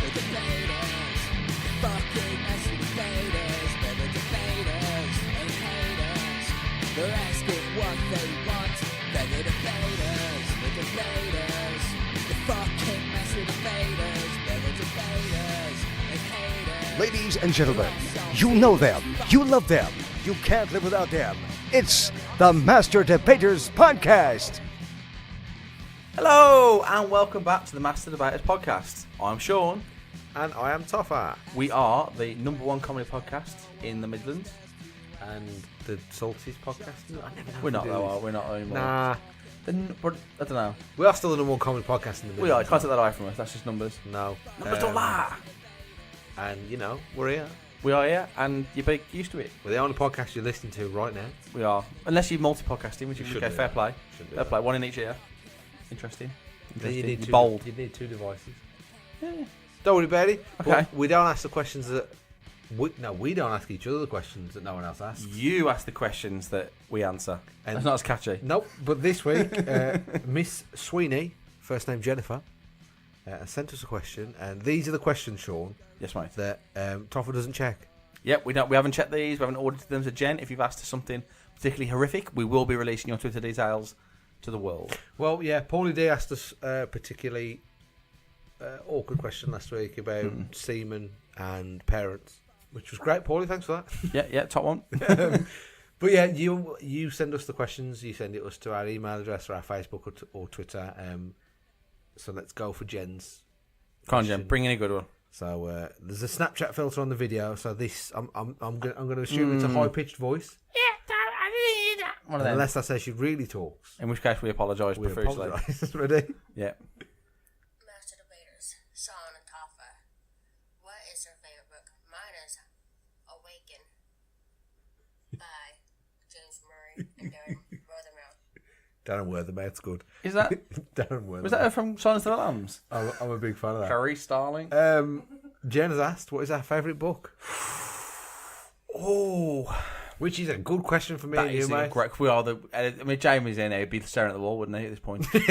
the debaters. The fucking messy debaters. They're the debaters and haters. They're asking what they want. They're the debaters. The debaters. The fucking messy debaters. They're the debaters and haters. Ladies and gentlemen, you know them, you love them, you can't live without them. It's the Master Debaters Podcast. Hello and welcome back to the Master Debaters Podcast. I'm Sean. And I am Toffa. We are the number one comedy podcast in the Midlands. And the saltiest podcast. No, I never know. We're not though, are we? We're not anymore. Nah. But I don't know. We are still the number one comedy podcast in the Midlands. We are. Can't take that away from us. That's just numbers. No. Numbers don't lie. And, you know, we're here. We are here and you're big used to it. We're the only podcast you're listening to right now. We are. Unless you're multi-podcasting, which is okay. Fair play. Fair play. One in each ear. Interesting. You need bold. You need two devices. Yeah. Don't worry about it. Okay. We don't ask the questions that... we don't ask each other the questions that no one else asks. You ask the questions that we answer. And that's not as catchy. Nope. But this week, Miss Sweeney, first name Jennifer, sent us a question. And these are the questions, Sean. Yes, mate. That Toffa doesn't check. Yep, we haven't checked these. We haven't audited them. So, Jen, if you've asked us something particularly horrific, we will be releasing your Twitter details to the world. Well, yeah, Paulie D asked us a particularly awkward question last week about semen and parents, which was great, Paulie. Thanks for that. Yeah, top one. But yeah, you send us the questions. You send it us to our email address or our Facebook or Twitter. So let's go for Jen's. Come on, Jen, bring in a good one. So there's a Snapchat filter on the video. So this, I'm going to assume it's a high pitched voice. Yeah, I didn't hear that. One of them. Unless I say she really talks. In which case we apologise profusely. Apologise. Ready? Yeah. Master Debaters, Sean and Toffa. What is your favorite book? Mine is Awaken by James Murray and Darren Rothermouth. Darren Worthington's good. Is that? Darren Worthington. Was that from Silence of the Lambs? I'm a big fan of that. Harry Starling. Jen has asked, what is our favourite book? Which is a good question for me That and you, is mate. great. We are the. I mean, Jamie's in here. He'd be staring at the wall, wouldn't he, at this point? Good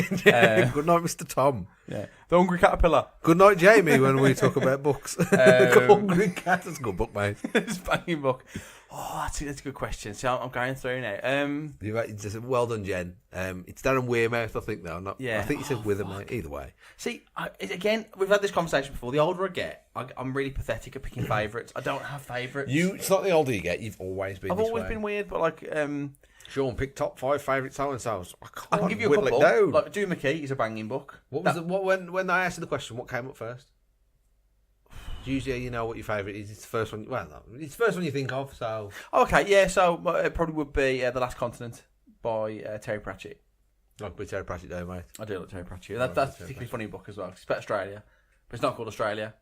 night, Mr. Tom. Yeah. The Hungry Caterpillar. Good night, Jamie, when we talk about books. Hungry Cat, that's a good book, mate. It's a banging book. Oh, that's a good question. So I'm going through now. Well done, Jen. It's Darren Wearmouth, I think, though. Yeah. I think you said Wither, mate. Either way. See, again, we've had this conversation before. The older I get, I'm really pathetic at picking favourites. I don't have favourites. It's not the older you get, you've always been I've always been weird, but like... Sean, pick top 5 favourite so-and-sos. I can give you a couple. Down. Like Doom McKee is a banging book. What was when I asked you the question, what came up first? Usually you know what your favourite is. It's the first one. Well, no, it's the first one you think of. So okay, yeah. So it probably would be The Last Continent by Terry Pratchett. Like with Terry Pratchett, though, mate. I do like Terry Pratchett. That's a particularly funny book as well. It's about Australia, but it's not called Australia,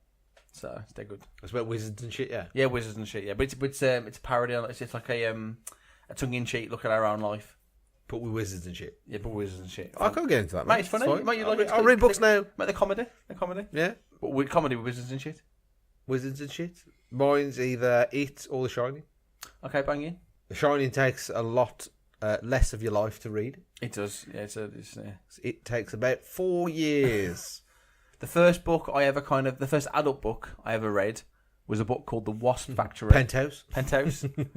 so it's dead good. It's about wizards and shit, yeah. Yeah, wizards and shit. Yeah, but it's a parody on it. It's like a tongue-in-cheek look at our own life. But with wizards and shit. Yeah, but wizards and shit. I can't get into that, mate. It's funny. Mate, I'll read books now. Mate, they're comedy. Yeah. But with comedy with wizards and shit. Wizards and shit. Mine's either It or The Shining. Okay, banging. The Shining takes a lot less of your life to read. It does. Yeah, It takes about 4 years. The first book the first adult book I ever read was a book called The Wasp Factory. Penthouse.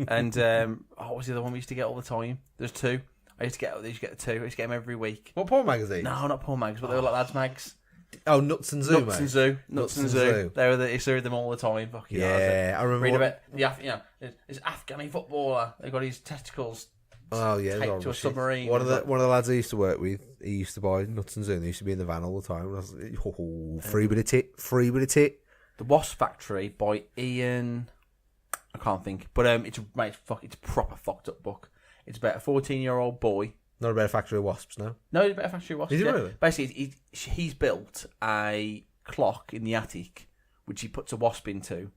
And what was the other one we used to get all the time? There's two. I used to get the two. I used to get them every week. What porn magazine? No, not porn mags, but they were like lads mags. Oh, Nuts and Zoo, Nuts and Zoo. They were used to read them all the time. Fucking yeah, I remember. Read about this Afghani footballer. They got his testicles. Oh yeah, taped to a submarine. One of the lads I used to work with, he used to buy Nuts and Zoo. And they used to be in the van all the time. And I was like, free bit of tit. The Wasp Factory by Ian. I can't think, but it's a proper fucked up book. It's about a 14-year-old boy. Not about a factory of wasps, no? No, it's about a factory of wasps. Is it really? Basically, he's built a clock in the attic, which he puts a wasp into,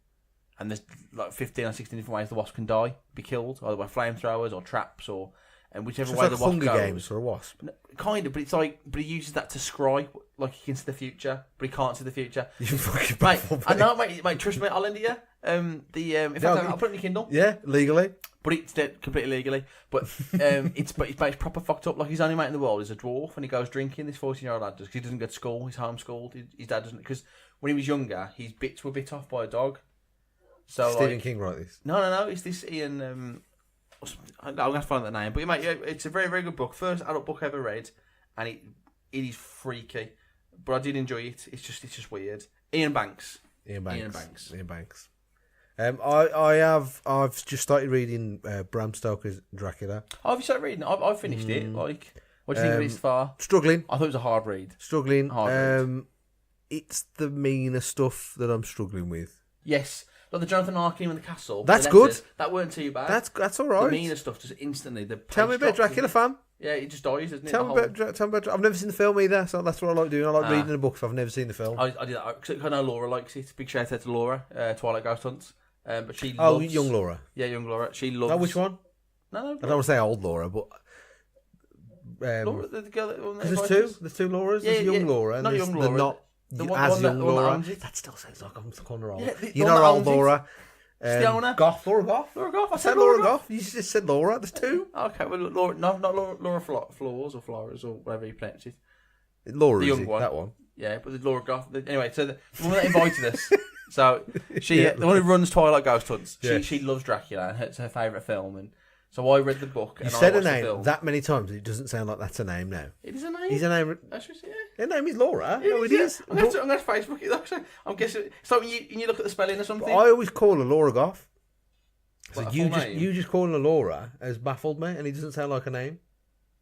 and there's like 15 or 16 different ways the wasp can die, be killed, either by flamethrowers or traps, and whichever way like the wasp Hunger goes. Games for a wasp. Kind of, but he uses that to scry, like he can see the future, but he can't see the future. You fucking mate, baffled, I know, mate. Trust me, I'll lend you. I'll put it in your Kindle. Yeah, legally. But it's dead completely legally. But it's proper fucked up. Like, his only mate in the world is a dwarf, and he goes drinking. This 14-year-old lad does, because he doesn't go to school. He's homeschooled. His dad doesn't, because when he was younger, his bits were bit off by a dog. So Stephen King wrote this. No. It's this Ian. I'm gonna have to find that name. But mate, it's a very, very good book. First adult book I ever read, and it is freaky. But I did enjoy it. It's just weird. Ian Banks. I've just started reading Bram Stoker's Dracula. Oh, have you started reading? I've finished it. Like, what do you think of it so far? Struggling. I thought it was a hard read. Hard read. It's the meaner stuff that I'm struggling with. Yes. Like the Jonathan Arkin in the castle. That's the good. That weren't too bad. That's all right. The meaner stuff just instantly. Tell me about Dracula, fam. Yeah, it just dies, doesn't it? Tell me about. I've never seen the film either, so that's what I like doing. I like reading the books. I've never seen the film. I did that because I know Laura likes it. Big shout out to Laura, Twilight Ghost Hunts. But she loves... young Laura. Yeah, young Laura. She loves... Oh, which one? No. I don't want to say old Laura, but... Laura, the girl that there's two. There's two Lauras. There's young Laura. And not young Laura. Not the as young Laura. That still sounds like I'm calling her old. Yeah, you know old Laura. Fiona. Goff. Laura Goff. I said Laura Goff. You just said Laura. There's two. Okay, well, Laura, no, not Laura Flores or Flores or whatever you pronounce it. Laura, the young one. That one. Yeah, but the Laura Goff. Anyway, so the woman that invited us. So she, the one who runs Twilight Ghost Hunts, she loves Dracula, and it's her favourite film. And so I read the book. You and said I her name film. that many times, it doesn't sound like that's her name now. It is a name. He's a name. That's just, yeah. Her name is Laura. No, it is. I'm going to Facebook it. Actually, I'm guessing. So when you look at the spelling or something. I always call her Laura Goff. So What, you just calling her Laura has baffled me, and it doesn't sound like a name.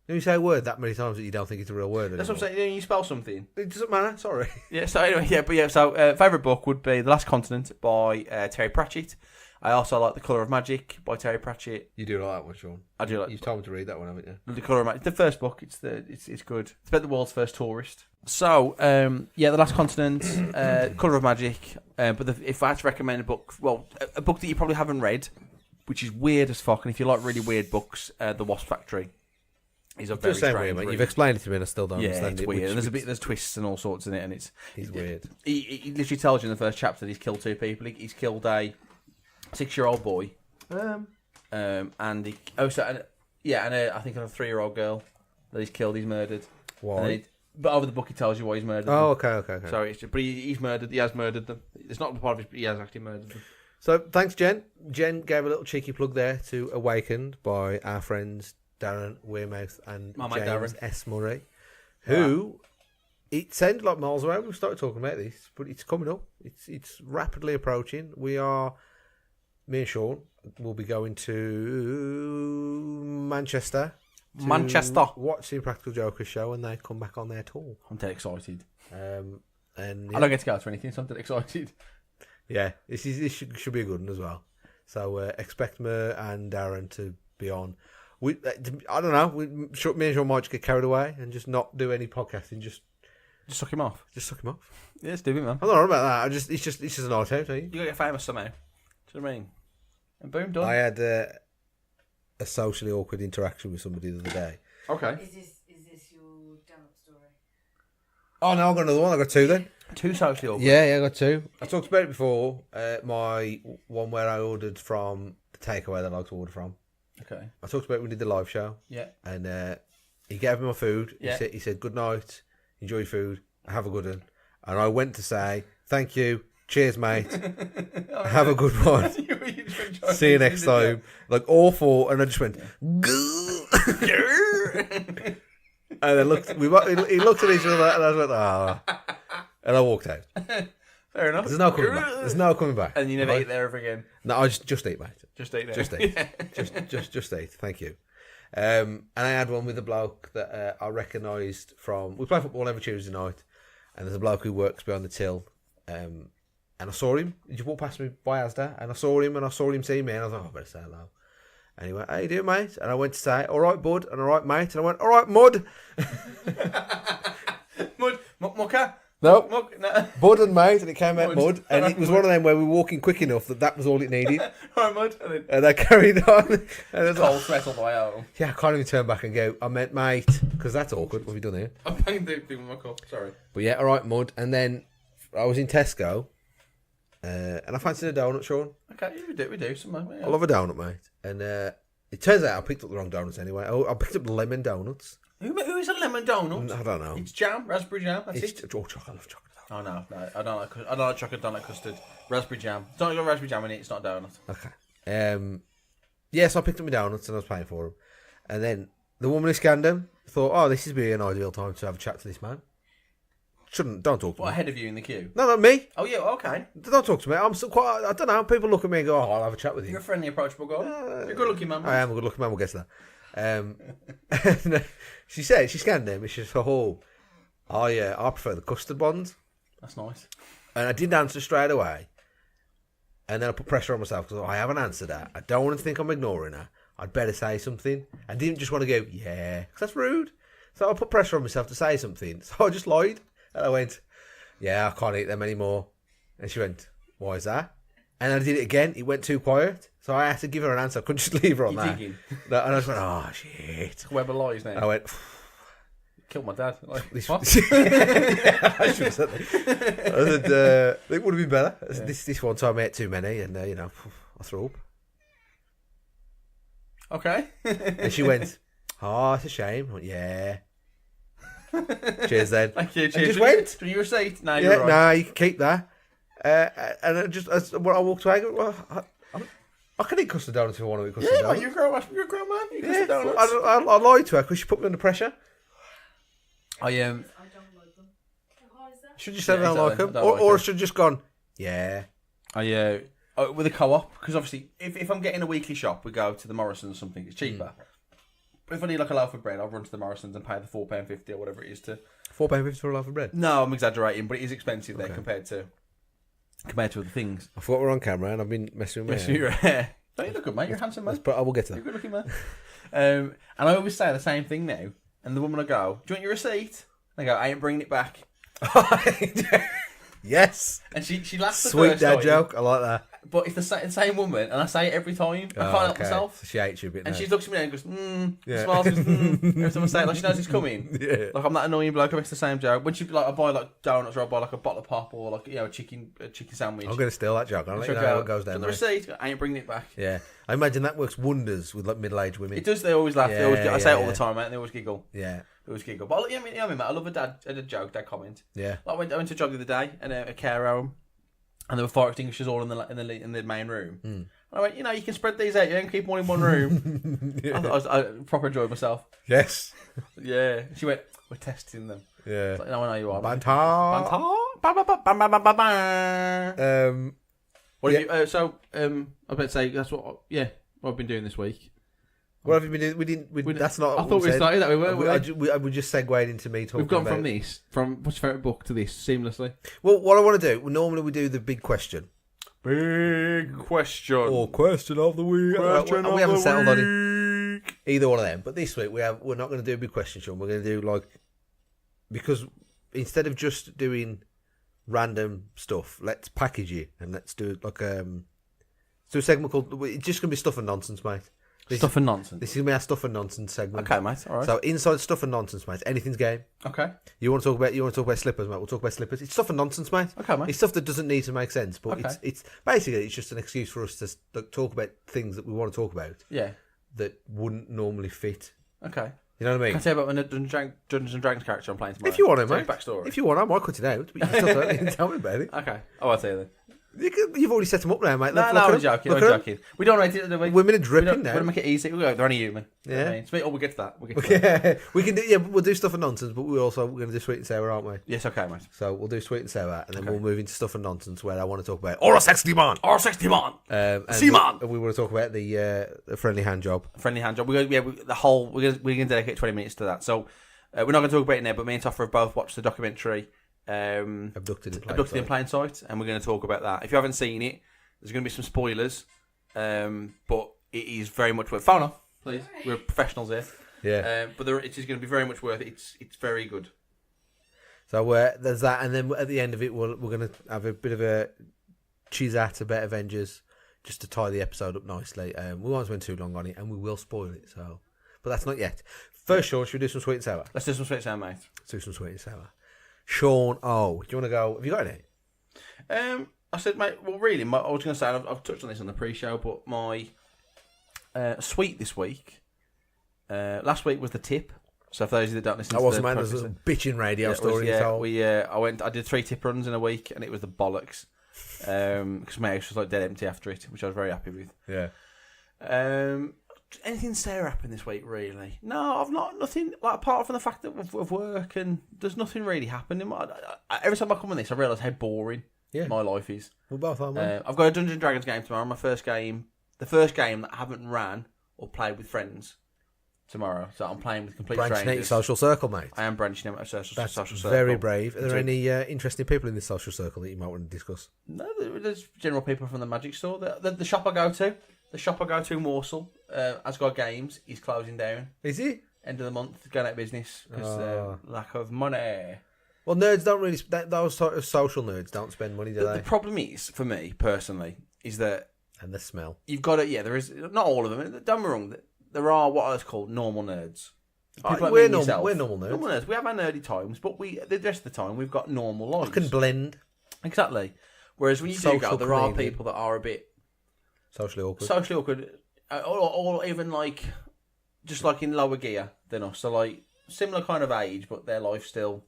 When you say a word that many times that you don't think it's a real word anymore. That's what I'm saying. You spell something. It doesn't matter. Sorry. Yeah. So anyway, So favourite book would be The Last Continent by Terry Pratchett. I also like The Colour of Magic by Terry Pratchett. You do like that one, Sean. I do like. You've told me to read that one, haven't you? The Colour of Magic. The first book. It's good. It's about the world's first tourist. So The Last Continent, Colour of Magic. But if I had to recommend a book, a book that you probably haven't read, which is weird as fuck, and if you like really weird books, The Wasp Factory is a very strange weird, mate. read. You've explained it to me, and I still don't understand it's it. Weird. There's twists and all sorts in it, and he's weird. He literally tells you in the first chapter that he's killed two people. He's killed a 6-year-old boy, and I think a 3-year-old girl that he's killed. He's murdered. Why? But over the book, he tells you why he's murdered. Oh, them. okay. Sorry, but he's murdered. He has murdered them. It's not part of his. He has actually murdered them. So thanks, Jen. Jen gave a little cheeky plug there to Awakened by our friends Darren Wearmouth and My mate James Darren. S. Murray, who it sounded like miles away. We started talking about this, but it's coming up. It's rapidly approaching. Me and Sean will be going to Manchester. Watch the Impractical Jokers show, and they come back on their tour. I'm dead excited. And I don't get to go to anything, so I'm dead excited. Yeah, this should be a good one as well. So expect me and Darren to be on. I don't know. Me and Sean might just get carried away and just not do any podcasting. Just suck him off. Yeah, let's do it, man. I'm not worried about that. It's just a night out. You gotta get famous somehow. Do you know what I mean? And boom, done. I had a socially awkward interaction with somebody the other day. Okay. Is this your damn-up story? Oh no, I've got another one. I got two then. Two socially awkward. Yeah, I got two. I talked about it before. My one where I ordered from the takeaway that I like to order from. Okay. I talked about it when we did the live show. Yeah. And he gave me my food. Yeah. He said, good night, enjoy your food, have a good one. And I went to say, thank you, cheers, mate, have a good one. See you next time. Like awful. And I just went, and I looked. He looked at each other, and I was like, ah. And I walked out. Fair enough. There's no coming back. And you never eat there ever again. No, I just eat, mate. Just eat there. Just eat. just eat. Thank you. And I had one with a bloke that I recognised from. We play football every Tuesday night, and there's a bloke who works behind the till. And I saw him. He just walked past me by Asda, and I saw him see me, and I was like, oh, I better say hello. And he went, how you doing, mate? And I went to say, all right, bud, and all right, mate. And I went, all right, mud. Mucker? No. No. Bud and mate, and it came out mud. And it was one of them where we were walking quick enough that was all it needed. All right, mud. And I carried on. And it was Cold sweat all the way out. yeah, I can't even turn back and go, I meant mate, because that's awkward. What have you done here? I'm banging the thing with my cup. Sorry. But yeah, all right, mud. And then I was in Tesco, and I fancied a donut, Sean. Okay, we do. Some, yeah. I love a donut, mate. And It turns out I picked up the wrong donuts anyway. I picked up lemon donuts. Who is a lemon donut? I don't know. It's jam, raspberry jam. That's it. Oh, chocolate. I love chocolate. Oh no, I don't like chocolate. Don't like custard. Raspberry jam. Don't got raspberry jam in it. It's not a donut. Okay. Yes, I picked up my donuts and I was paying for them. And then the woman who scanned them thought, "Oh, this would be an ideal time to have a chat to this man." Don't talk to me. What, ahead of you in the queue? No, not me. Oh yeah, okay. Don't talk to me. I'm still quite. I don't know. People look at me and go, "Oh, I'll have a chat with you." You're a friendly, approachable guy. You're a good-looking man. I am a good-looking man. We'll get to that. And, she scanned them. And she said, "Oh, I prefer the custard ones." That's nice. And I didn't answer straight away. And then I put pressure on myself because I haven't answered that. I don't want to think I'm ignoring her. I'd better say something. I didn't just want to go, yeah, because that's rude. So I put pressure on myself to say something. So I just lied. And I went, yeah, I can't eat them anymore. And she went, why is that? And I did it again. It went too quiet. So I had to give her an answer. I couldn't just leave her on that. Digging. No, and I just went, oh, shit. Web of lies now. I went, Killed my dad. Like, what? Yeah, I should have said that. I said, it would have been better. Yeah. This one time I ate too many and, I threw up. Okay. And she went, oh, it's a shame. I went, yeah. Cheers then. Thank you. Cheers. And just went. Do you receipt? No, Yeah, you're right. no, you can keep that. And as I walked away, I go, well, I can eat custard donuts if I want to eat custard donuts. Mate, you're a grown man. You custard donuts. I lied to her because she put me under pressure. I I don't like them. How is that? Should you say I don't like them? Like Or should have just gone, yeah. With a co-op, because obviously, if I'm getting a weekly shop, we go to the Morrisons or something, it's cheaper. But if I need like a loaf of bread, I'll run to the Morrisons and pay the £4.50 or whatever it is to... £4.50 for a loaf of bread? No, I'm exaggerating, but it is expensive there compared to other things. I thought we were on camera and I've been messing with my hair. Don't you look good, mate? You're a handsome man. I will get to that. You're a good looking man. And I always say the same thing now. And the woman will go, do you want your receipt? And I go, I ain't bringing it back. Yes. And she laughs the Sweet first dad time, joke. I like that. But it's the same woman, and I say it every time. I can't help myself. So she hates you a bit And now. she looks at me and goes, Yeah. smiles, goes, every time I say it, like she knows it's coming. Yeah. Like I'm that annoying bloke who makes the same joke. When she I buy like donuts or I buy like a bottle of pop or like a chicken sandwich. I'm going to steal that joke. I'll let you She'll know how go, it goes down "Do you want there. the receipt? I ain't bringing it back. Yeah. I imagine that works wonders with like middle-aged women. It does. They always laugh. They always, I say it all the time, mate. And they always giggle. Yeah. They always giggle. But mate, I love a dad joke, dad comment. Yeah. Like, I went to a jog the other day and a care home, and there were fire extinguishers all in the main room. And I went, you can spread these out. You don't keep them all in one room. Yeah. I proper enjoyed myself. Yes. Yeah. She went, we're testing them. Yeah. Like, no, I know you are. Banter. What have you? I was about to say that's what I've been doing this week. What have you been doing? We didn't. That's not. I thought we started that way, weren't we? We just segued into me talking. We've gone about... from what's your favourite book to this seamlessly. Well, what I want to do. Normally we do the big question. Big question. Or question of the week. We haven't settled on either one of them. But this week we're not going to do a big question, Sean. We're going to do because instead of just doing random stuff, let's package it and let's do a segment called. It's just going to be stuff and nonsense, mate. Stuff and nonsense. This is going to be our stuff and nonsense segment. Okay, mate. All right. So inside stuff and nonsense, mate. Anything's game. Okay. You want to talk about slippers, mate? We'll talk about slippers. It's stuff and nonsense, mate. Okay, mate. It's stuff that doesn't need to make sense, but Okay. it's basically it's just an excuse for us to talk about things that we want to talk about Yeah. that wouldn't normally fit. Okay. You know what I mean? Can I tell you about the Dungeons and Dragons character I'm playing tomorrow? If you want to, Tell mate. me backstory. If you want, I might cut it out. But you can still tell me about it. Okay. Oh, I'll tell you then. You've already set them up now, mate. No, I'm joking. I'm joking. We don't rate it. We're minute dripping now. We're going to make it easy. They're only human. Yeah. You know what I mean? So, we'll get to that. We'll get to that. Yeah, we can do. Yeah, we'll do stuff and nonsense, but we're going to do sweet and sour, aren't we? Yes, okay, mate. So we'll do sweet and sour, and then Okay. we'll move into stuff and nonsense, where I want to talk about or a sexy man, R60 and Seaman. we want to talk about the friendly hand job. Friendly hand job. We're going to dedicate 20 minutes to that. So we're not going to talk about it now, but me and Toffa have both watched the documentary Abducted in Plain Sight, and we're going to talk about that. If you haven't seen it, there's going to be some spoilers, but it is very much worth. Phone off, please. We're professionals here. Yeah. But it is going to be very much worth it. It's very good. So there's that, and then at the end of it, we're going to have a bit of a cheese-at about Avengers, just to tie the episode up nicely. We won't spend too long on it, and we will spoil it. So, but that's not yet. First, Sean, should we do some sweet and sour? Let's do some sweet sound, mate. Let's do some sweet and sour. Sean, do you want to go? Have you got any? I said, mate. Well, really, I was going to say I've touched on this on the pre-show, but my Sweet this week. Last week was the tip. So for those of you that don't listen That to wasn't the man. There's a bitching radio story. I did 3 tip runs in a week, and it was the bollocks. Because my house was like dead empty after it, which I was very happy with. Yeah. Anything Sarah happened this week, really? No, I've not. Nothing, like, apart from the fact that of work, and there's nothing really happening. Every time I come on this, I realise how boring my life is. We're both, aren't we? I've got a Dungeons and Dragons game tomorrow. My first game. The first game that I haven't ran or played with friends tomorrow. So I'm playing with complete branching out your strangers. social circle, mate. I am branching out my social circle. Very brave. Are there any interesting people in this social circle that you might want to discuss? No, there's general people from the Magic Store. The shop I go to. The shop I go to in Warsaw, Asgard Games, is closing down. Is he? End of the month, going out of business because lack of money. Well, nerds don't really. Those sort of social nerds don't spend money, do they? The problem is, for me personally, is that and the smell. you've got to. Yeah, there is not all of them. Don't get me wrong. There are what I call normal nerds. People like me and yourself. We're normal nerds. Normal nerds. We have our nerdy times, but the rest of the time we've got normal lives. I can blend. Exactly. Whereas when you do go, there are people that are a bit socially awkward, or even like just like in lower gear than us. So like similar kind of age, but their life still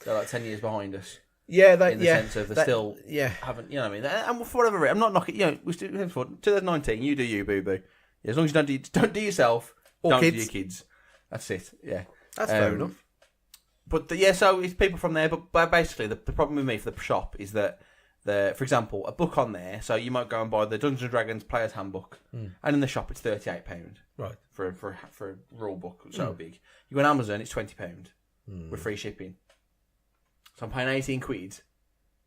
they're like 10 years behind us. Yeah, in the sense of they still haven't, you know what I mean. And for whatever reason, I'm not knocking. You know, we still 2019. You do you, boo boo. Yeah, as long as you don't do yourself, or don't kids. do your kids. That's it. Yeah, that's fair enough. But so it's people from there. But basically, the problem with me for the shop is that for example, a book on there. So you might go and buy the Dungeons and Dragons Player's Handbook, and in the shop it's £38, right, for a rule book so big. You go on Amazon, it's £20 with free shipping. So I'm paying 18 quid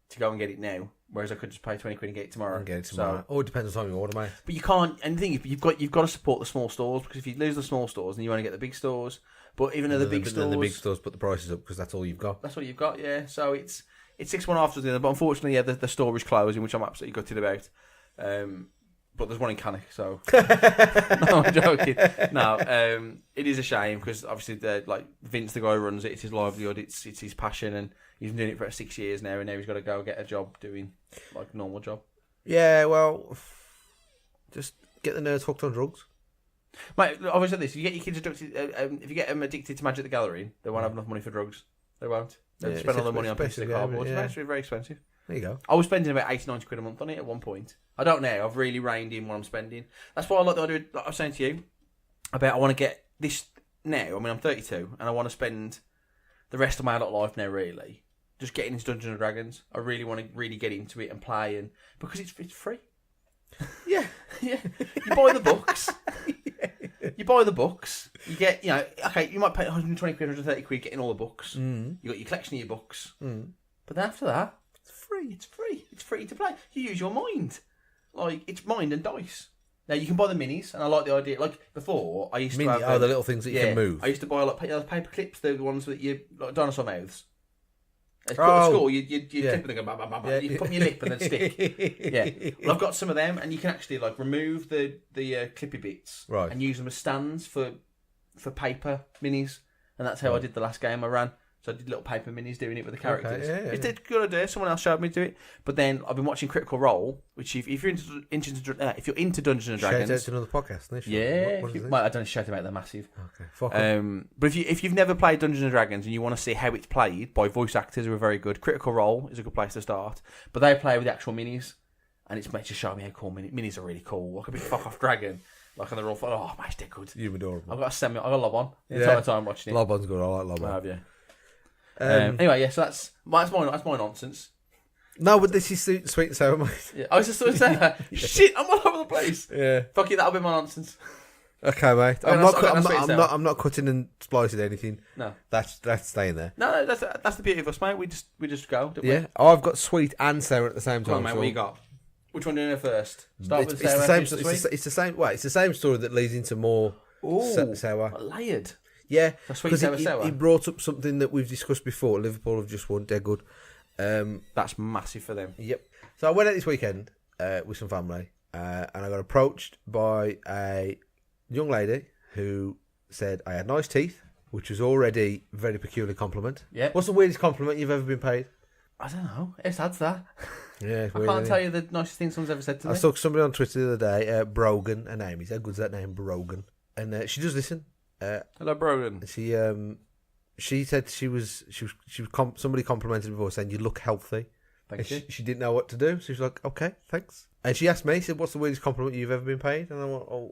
to go and get it now, whereas I could just pay 20 quid and get it tomorrow. So, it depends on the time you order, mate. But you can't. And the thing is, you've got to support the small stores, because if you lose the small stores, then you only get the big stores. But even though the big stores put the prices up because that's all you've got. That's what you've got, yeah. So it's 6 1 after the other. But unfortunately, yeah, the store is closing, which I'm absolutely gutted about. But there's one in Cannock, so no, I'm joking. No, it is a shame because obviously, like Vince, the guy who runs it, it's his livelihood, it's his passion, and he's been doing it for 6 years now, and now he's got to go get a job doing like a normal job. Yeah, well, just get the nerds hooked on drugs. Mate, I've always said this: if you get your kids addicted, if you get them addicted to Magic the Gathering, they won't have enough money for drugs. They won't. They'll spend all their money on pieces of cardboard. Yeah. It's very expensive. There you go. I was spending about 80-90 quid a month on it at one point. I don't now. I've really reined in what I'm spending. That's why I like the idea, like I was saying to you, about I want to get this now. I mean, I'm 32, and I want to spend the rest of my adult life now, really, just getting into Dungeons and Dragons. I really want to really get into it and play, and because it's free. Yeah. Yeah. You buy the books. You buy the books. You get, okay, you might pay 120 quid, 130 quid getting all the books. You got your collection of your books. But then after that, it's free. It's free. It's free to play. You use your mind. Like, it's mind and dice. Now, you can buy the minis, and I like the idea. Like, before, I used to have... the little things that you can move. I used to buy, like, paper clips, the ones that you... like dinosaur mouths. At school, you clip and go, bah, bah, bah, bah. You put in your lip and then stick. Yeah. Well, I've got some of them, and you can actually, like, remove the clippy bits and use them as stands for paper minis. And that's how I did the last game I ran. So I did little paper minis doing it with the characters. Okay, It's a good idea. Someone else showed me to do it. But then I've been watching Critical Role, which if you're into Dungeons and Dragons, shout out to another podcast. Yeah, what is I don't know, shout about they're massive. Okay, fuck 'em. But if you've never played Dungeons and Dragons and you want to see how it's played by voice actors who are very good, Critical Role is a good place to start. But they play with the actual minis, and it's just showing me how cool minis are really cool. Like a big fuck off dragon. Like, and they're all fun. Oh, mate, they're good. You're adorable. I've got a lob on the entire time watching it. Lob on's good. I like lob on. Have you? Anyway, yeah, so that's my nonsense. No, but this is sweet and sour, mate. Yeah, I was just going to say that. Shit, I'm all over the place. Yeah. Fuck it, that'll be my nonsense. Okay, mate. I'm not cutting and splicing anything. No, that's staying there. No, that's the beauty of us, mate. We just go. Don't we? I've got sweet and sour at the same time. Come on, mate. What you got? Which one do you know first? Start with it's sour. It's the same. Well, it's the same story that leads into more sour. Layered. Yeah, sweet, sour. He brought up something that we've discussed before. Liverpool have just won. They're good. That's massive for them. Yep. So I went out this weekend with some family, and I got approached by a young lady who said I had nice teeth, which was already a very peculiar compliment. Yeah. What's the weirdest compliment you've ever been paid? I don't know. It's adds that. Yeah, it's I weird, can't isn't tell it? you the nicest thing someone's ever said to I me. saw somebody on Twitter the other day, Brogan, her name is. How good's that name, Brogan? And she does listen. Hello, Brogan. She said somebody complimented her before saying you look healthy. Thank you. She didn't know what to do, so she was like, okay, thanks. And she asked me, she said, what's the weirdest compliment you've ever been paid? And I went, I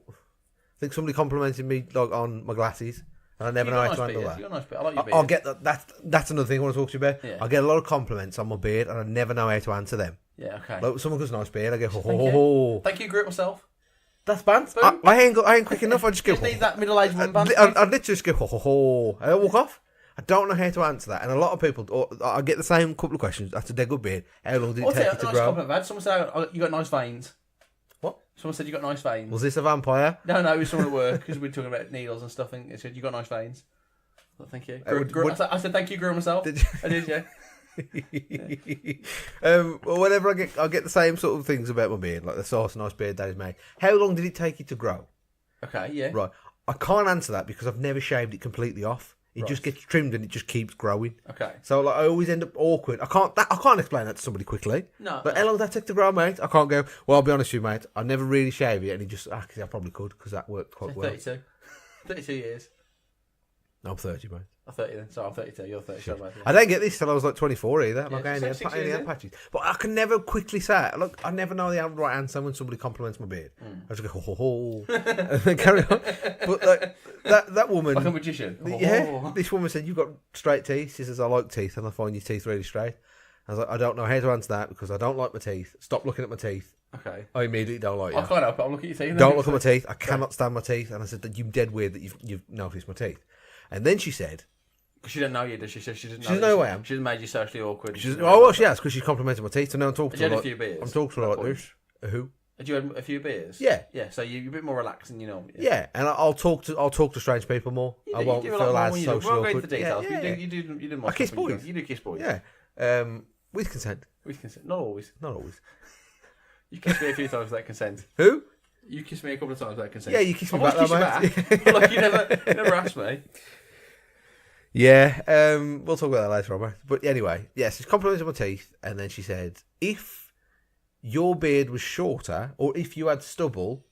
think somebody complimented me like on my glasses, and I never know how to handle that. You got a nice beard. I like your beard. I'll get that. That's another thing I want to talk to you about. Yeah. I get a lot of compliments on my beard, and I never know how to answer them. Yeah, okay. Like someone goes, nice beard, I go, Thank you, grew it myself. that's band. Boom. I ain't quick enough. I just go. Just need that middle-aged woman band. I'd literally just go, and I walk off. I don't know how to answer that, and a lot of people, I get the same couple of questions. That's a dead good beard. How long did it take you to nice grow? compliment I've had. Someone said you got nice veins. What? Someone said you got nice veins. Was this a vampire? No, it was someone at work because we were talking about needles and stuff, and it said you got nice veins. Well, thank you. I said thank you, grew myself. Did you? I did, yeah. Well, whenever I get the same sort of things about my beard, like the sauce nice beard that is made. How long did it take you to grow? Okay, yeah. Right, I can't answer that because I've never shaved it completely off. It just gets trimmed and it just keeps growing. Okay. So like I always end up awkward. I can't explain that to somebody quickly. No. But how long did that take to grow, mate? I can't go. Well, I'll be honest with you, mate. I never really shave it, and he just actually I probably could because that worked quite well. 32. 32 years. I'm 30, mate. I'm 30 then. So I'm 32. You're 30. I didn't get this till I was like 24 either. Like I only had, 6 I only years, had patches. But I can never quickly say it. Look, I never know the right answer when somebody compliments my beard. I just go, ho, ho, ho, and then carry on. But like, that woman... Like a magician. Yeah, this woman said, you've got straight teeth. She says, I like teeth and I find your teeth really straight. I was like, I don't know how to answer that because I don't like my teeth. Stop looking at my teeth. Okay. I immediately don't like you. I can't help it. I'll look at your teeth. Don't look at my teeth. I cannot stand my teeth. And I said, you're dead weird that you've noticed my teeth. And then she said... She didn't know you, does she? She doesn't know. She doesn't know who I am. She made you socially awkward. Well, she has because she complimented my teeth. And now I'm talking to Had her you had a like... few beers? I'm talking to her at like that point? this. Who? Had you had a few beers? Yeah. Yeah, so you're a bit more relaxed than you know. Yeah, and I'll talk to strange people more. I won't you do a feel lot more as when you do. socially We'll go into awkward. the details. Yeah, yeah. You do I kiss boys. You do kiss boys. Yeah, with consent. With consent. Not always. Not always. You kissed me a few times without consent. Who? You kissed me a couple of times without consent. Yeah, you kissed me I've back, always though, kissed you back. Like you never asked me. Yeah, we'll talk about that later on, mate. But anyway, yes, she complimented my teeth, and then she said, if your beard was shorter, or if you had stubble,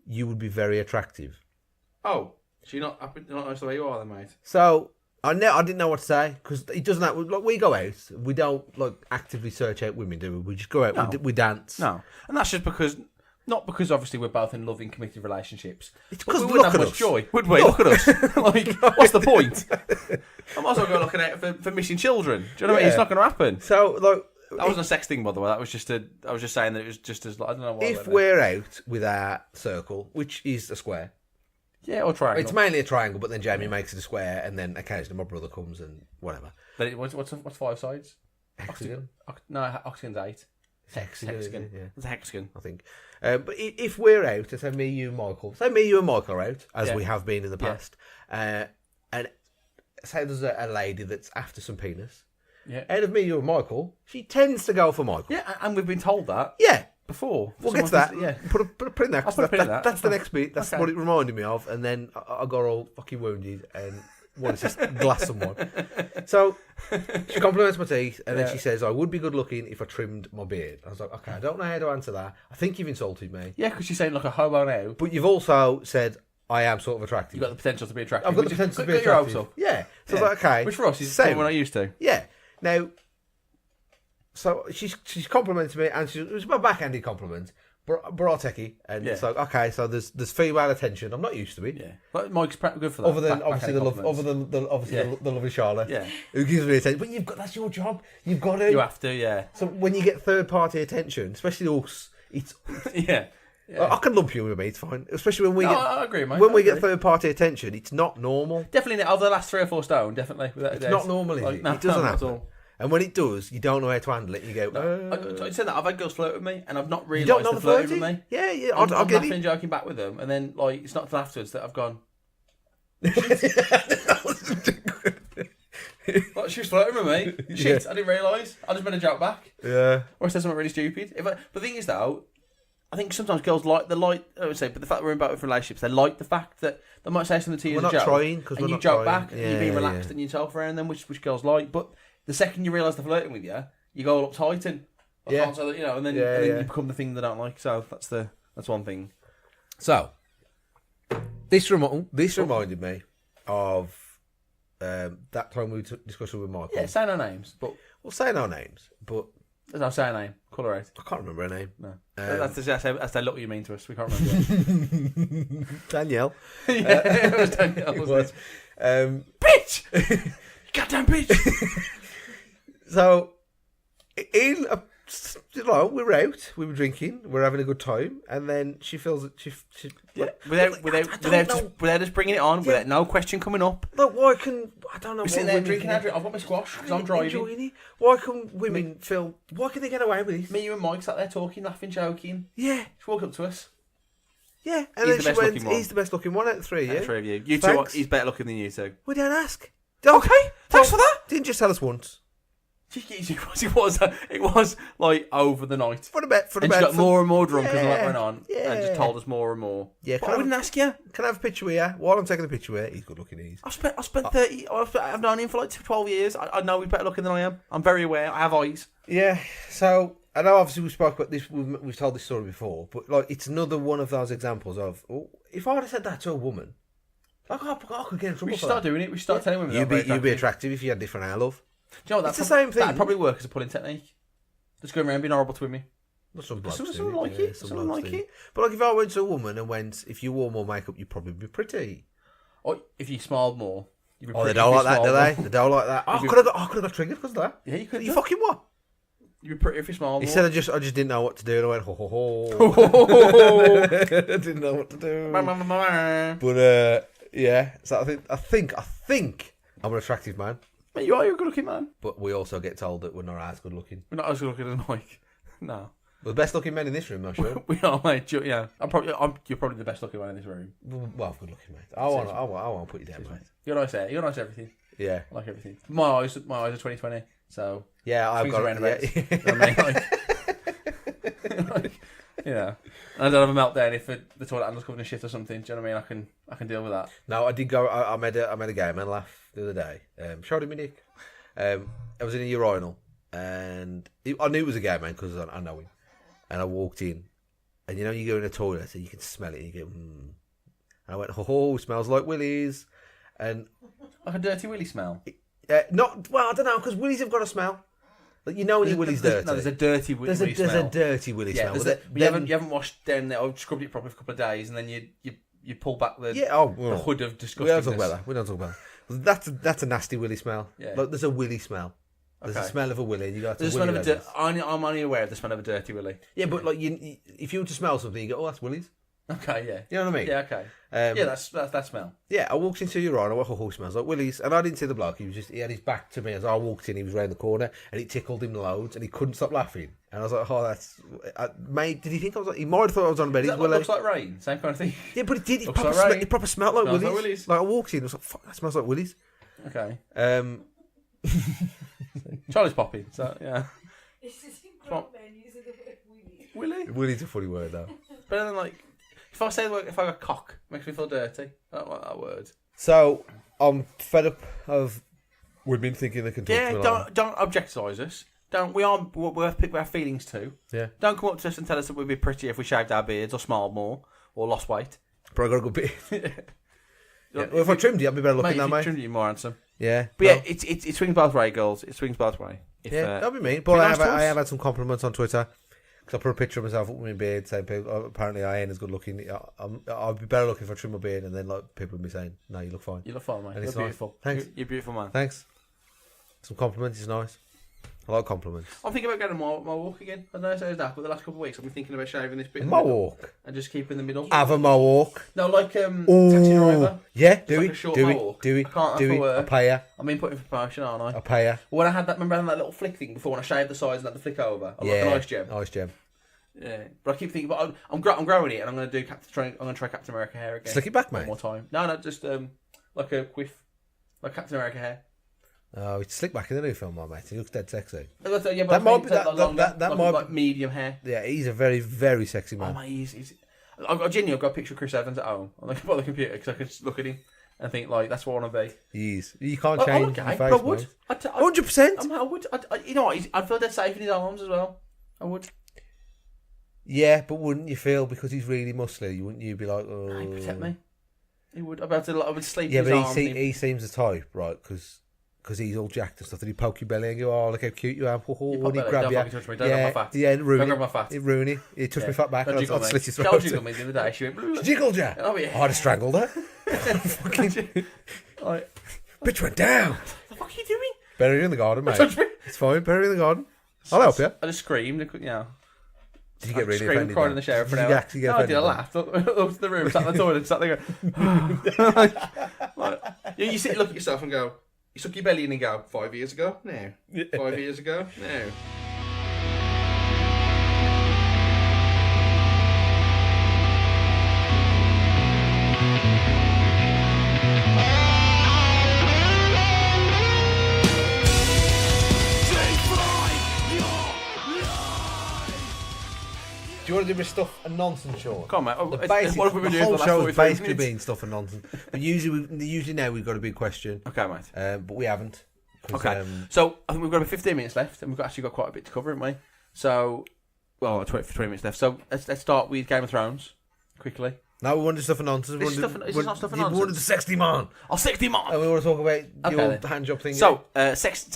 you would be very attractive. Oh, so you're not nice the way you are then, mate? So, I didn't know what to say, because it doesn't have, like, we go out, we don't, like, actively search out women, do we? We just go out, No. we dance. No. And that's just because... Not because obviously we're both in loving, committed relationships. It's But because we wouldn't look have at much us. joy, would we? Look at us. Like, what's the point? I might as well go looking out for missing children. Do you know what I mean? Yeah. It's not going to happen. So, like... That wasn't a sex thing, by the way. That was just I was just saying that it was just as... I don't know why. If we're out with our circle, which is a square, Yeah, or triangle. it's mainly a triangle, but then Jamie makes it a square, and then occasionally my brother comes and whatever. But what's 5 sides? Hexagon? No, octagon's 8. Hexagon. Yeah, It's a hexagon. I think. But if we're out, say me, you, Michael, say me, you, and Michael are out, as Yeah. we have been in the past, and say there's a lady that's after some penis. Yeah. Out of me, you, and Michael, she tends to go for Michael. Yeah, and we've been told that Yeah. before. We'll get to that. Yeah. Put a pin in that. 'cause I'll put a pin in that. That's the next bit. That's Okay. what it reminded me of. And then I got all fucking wounded and wanted to just glass someone. So she compliments my teeth and then she says, I would be good looking if I trimmed my beard. I was like, okay, I don't know how to answer that. I think you've insulted me. Yeah, because you're saying like a homo now. But you've also said I am sort of attractive. You've got the potential to be attractive. I've got the potential to be Got your hopes attractive. up. Yeah. So Yeah. I was like, okay. Which for us is same. what I used to. Yeah. Now, so she's complimented me, and it was my backhanded compliment, Barateki, and Yeah. it's like, okay, so there's female attention. I'm not used to it. Yeah, but Mike's good for that. Other than Back- obviously the backhand love, other compliments. than the lovely Charlotte, Yeah. who gives me attention. But that's your job. You've got to. You have to, yeah. So when you get third party attention, especially us, it's Yeah. I can lump you with me. It's fine. Especially when we No, get I agree, mate. when I we get agree. third party attention, it's not normal. Definitely, over the last 3 or 4 stone, definitely. It's not normal, is it? No, It doesn't not at happen. all. And when it does, you don't know how to handle it. You go, I said that I've had girls flirt with me, and I've not you realised don't know they're the flirting flirting? with me. Yeah, yeah. I'm I'll get laughing it. and joking back with them, and then like it's not until afterwards that I've gone. Like, she was flirting with me. Shit, I didn't realise. I just made a joke back, Yeah. or I said something really stupid. But the thing is, though, I think sometimes girls like I would say, but the fact that we're in both relationships, they like the fact that they might say something to you We're as a not joke, trying, 'cause and we're you not joke trying. back, and you're being Yeah, relaxed, yeah. and you talk around them, which girls like. But the second you realise they're flirting with you, you go all uptight and I Yeah. can't say that, you know, and then Yeah, you yeah. become the thing they don't like. So that's one thing. So, this reminded me of that time we took discussion with Michael. Yeah, say no names, but We'll say no names, but no, say a name. Call her out. I can't remember her name. No, that's the look you mean to us. We can't remember. Danielle. Yeah, it was Danielle. It Wasn't was. Bitch! You goddamn bitch! So, we're out, we were drinking, we're having a good time, and then she feels that she without us bringing it on, without no question coming up. Like, why can I don't know? We're sitting there drinking our drink. I've got my squash because I'm driving. Enjoying it. Why can women feel? Why can they get away with it? Me, you, and Mike sat there talking, laughing, joking. Yeah, She walked up to us. yeah, and He's then the she best went. looking one. He's the best looking one out of the three. Yeah, Three of you. You Thanks. two. He's better looking than you two. We don't ask. Okay, thanks for that. Didn't just tell us once. It was like over the night. For the bet. And she got more and more drunk as the night Yeah, went on, and just told us more and more. Yeah, But I wouldn't ask you. Can I have a picture with you? While I'm taking the picture with you, he's good looking. I've spent 30. I've known him for like 12 years. I know he's better looking than I am. I'm very aware. I have eyes. Yeah. So I know obviously we spoke about this. We've told this story before, but like it's another one of those examples of if I'd have said that to a woman, like I could get in trouble. We should for start that. doing it. We should start telling women. You'd be attractive if you had different hair, love. Do you know what? It's the same thing. That'd probably work as a pulling technique. Just going around being horrible to women. Some blokes Some do like it. some Some blokes like do. it. But like if I went to a woman and went, if you wore more makeup, you'd probably be pretty. Or if you smiled more. You'd be Oh, they pretty don't if like you that, do smiled they? more. They don't like that. I If you- could have got triggered because of that. Yeah, you could. You fucking what? You'd be pretty if you smiled He more. said I just didn't know what to do, and I went ho ho ho. I didn't know what to do. But yeah. So I think I'm an attractive man. Mate, you're a good looking man. But we also get told that we're not as good looking. We're not as good looking as Mike. No. We're the best looking men in this room, I'm sure. We are, mate. Yeah. You're probably the best looking man in this room. Well, good looking, mate. I want to put you down, mate. You're nice there. You're nice at everything. Yeah. I like everything. My eyes are 2020. So Yeah, I've swings got around it. about. You know what I mean? Yeah. And I don't have a meltdown if the toilet handle's covered in shit or something. Do you know what I mean? I can deal with that. No, I did go. I made a gay man laugh the other day. Showed him my dick. I was in a urinal, and I knew it was a gay man because I know him. And I walked in, and you know you go in a toilet and you can smell it, and you go, And I went, oh, smells like willies, and Like a dirty willy smell. not well. I don't know because willies have got a smell. Like you know when your willy's dirty. No, there's a dirty willy smell. There's a dirty willy Yeah, smell. but you haven't washed down there or scrubbed it properly for a couple of days, and then you pull back the the hood of disgustingness. We don't talk about that. We don't talk about that. That's a nasty willy smell. Yeah. Like there's a willy smell. There's a smell of a willy. And you got There's a smell of a I'm only aware of the smell of a dirty willy. Yeah, but like if you were to smell something, you go, oh, that's willies. Okay, yeah. You know what I mean? Yeah, okay. Yeah, that's that smell. Yeah, I walked into your urinal. I went, oh, smells like willies, and I didn't see the bloke. He had his back to me as I walked in. He was round the corner, and it tickled him loads, and he couldn't stop laughing. And I was like, oh, that's mate. Did he think I was like? He might have thought I was on about his willy. Looks like rain. Same kind of thing. Yeah, but it did. Looks like rain. It proper smelled like Smells willies. like willies. Like I walked in, I was like, fuck, that smells like willies. Okay. Charlie's popping. So yeah. It's just incredible men using the word willy. Willy. Willie's a funny word though. Better than like if I say the word, if I got cock, it makes me feel dirty. I don't like that word. So I'm fed up of women thinking they can talk to me like that. Don't objectifise us. We have people have feelings too. Yeah. Don't come up to us and tell us that we'd be pretty if we shaved our beards or smiled more or lost weight. But I got a good bit. Yeah. Well, if I trimmed you, I'd be better looking Mate, now, if you mate. trimmed you more handsome. Yeah. But yeah, it swings both ways, girls. It swings both ways. Yeah, that'd be me. But nice to us. I have had some compliments on Twitter because I put a picture of myself up with my beard, saying people, apparently I ain't as good looking. I'll be better looking if I trim my beard, and then like people would be saying, "No, you look fine." You look fine, mate. And You're it's nice. beautiful. Thanks. You're a beautiful man. Thanks. Some compliments is nice. I like compliments. I'm thinking about getting my walk again. I don't know if it's that, but the last couple of weeks I've been thinking about shaving this bit. A in the middle mohawk. and just keep in the middle. Have a mohawk. No, like taxi Ooh. driver. Yeah, Just do like it. a short Do mohawk. it. Do it. I can't Do have it. to work. I'll pay ya. I'm being put in for promotion, aren't I? I'll pay ya. When I had that, remember I had that little flick thing before when I shaved the sides and had the flick over? I like Yeah. an ice gem. Nice gem. Yeah, but I keep thinking, but I'm growing it, and I'm going to do I'm going to try Captain America hair again. Slick it back, one mate. more time. No, just like a quiff, like Captain America hair. Oh, it's slick back in the new film, my mate. He looks dead sexy. Yeah, but That I might think be- like that- longer, that like, might- like medium hair. Yeah, he's a very, very sexy Oh man. my, he's I've got a picture of Chris Evans at home on the computer because I could just look at him and think like that's what I want to be. He is. You can't I change look your gay, face, but I would. mate. 100%. I would. You know what? I'd feel dead safe in his arms as well. I would. Yeah, but wouldn't you feel because he's really muscly? Wouldn't you be like, oh, He'd protect me. He would. I would sleep. Yeah, in but his arms. he seems the type, right? Because he's all jacked and stuff. That he poke your belly and go, "Oh, look how cute you are!" And he grab Don't you. fucking touch me. Don't grab my fat. Yeah, ruin Don't it. grab my fat. It ruin it. He touched my fat back. Don't I'd jiggle me. slit his Kel throat. jiggled me the other day. She went. She jiggled you. Oh, yeah. I'd have strangled her. Fucking Like, bitch went down. what the fuck are you doing? Bury her in the garden, mate. Touch me. It's fine. Bury her in the garden. I'll help you. I just screamed. You know. Did you get really Screamed, offended? cried then? in the shower for Did an you hour. actually get No, I did. I offended then? laughed. Up to the room, sat in the toilet, sat there going. You sit, look at yourself and go. You suck your belly in and go. 5 years ago, no. 5 years ago, no. Do you want to do my stuff and nonsense, Sean? Come on, mate. Basic, What have we been the doing whole for the last show 45 has basically minutes? been stuff and nonsense. But usually now we've got a big question. Okay, mate. But we haven't. 'Cause, Okay. So I think we've got about 15 minutes left, and we've actually got quite a bit to cover, haven't we? So, well, 20 minutes left. So let's start with Game of Thrones quickly. now we want to do stuff and nonsense. This is not stuff and We wanted nonsense. the sexy man. I'll 60 more. And we want to talk about your then. hand job thing. So,